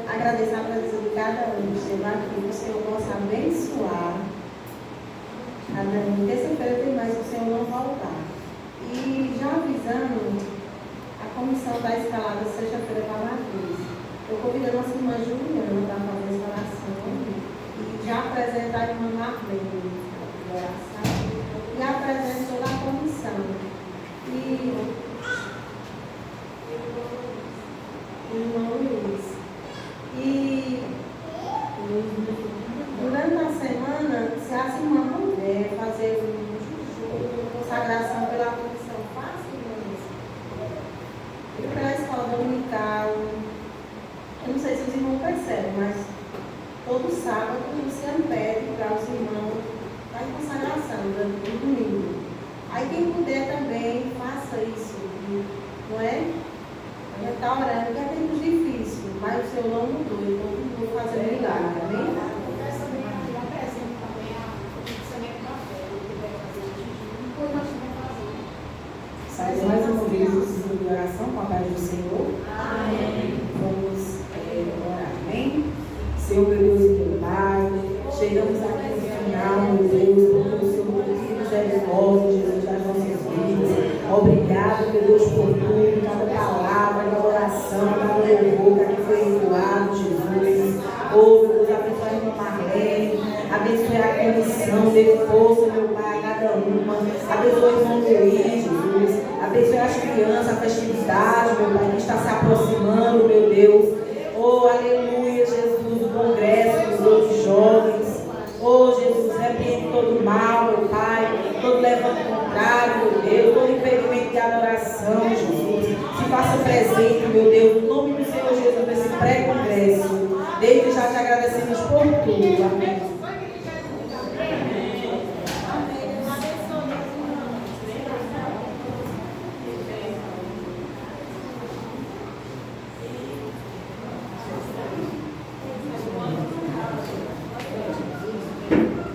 Agradecer a presença de cada um, que o Senhor possa abençoar. Terça-feira tem mais, o Senhor não voltar. E já avisando, a comissão da escalada sexta-feira para Matriz. Eu convido a nossa irmã Juliana para fazer a instalação e já apresento a irmã Marlene de oração e apresento toda a comissão. E o irmão Luiz. E durante a semana, se a irmã puder fazer uma consagração pela comissão, faça, irmãs. E pela escola dominical, eu não sei se os irmãos percebem, mas todo sábado o Luciano pede para os irmãos dar consagração durante o domingo. Aí quem puder também, faça isso, não é? A gente está orando, porque é tempos difíceis, mas o Senhor não mudou, então eu vou fazer um milagre, amém? Faz mais uma vez o ciclo de oração com a paz do Senhor. Amém. Vamos orar, amém? Senhor, meu Deus e meu Pai, chegamos aqui no final, meu Deus, porque o Senhor tem misericórdia, Jesus, das nossas vidas. Obrigado, meu Deus, por tudo, cada palavra, cada oração, cada louvor que foi entoado, Jesus. Oh, meu Deus, abençoe a irmã Marlene, abençoe a comissão, dê força, meu Pai, a cada uma. Abençoe o irmão Luiz, Jesus. Abençoe as crianças, a festividade, meu Pai, que está se aproximando, meu Deus. Oh, aleluia, Jesus, o congresso dos outros jovens. Oh, Jesus, repreende todo mal, meu Pai, todo levante contrário, meu Deus, todo impedimento de adoração, Jesus. Se faça presente, meu Deus, no nome do Senhor Jesus, nesse pré-congresso. Desde já te agradecemos por tudo. Amém. Amém.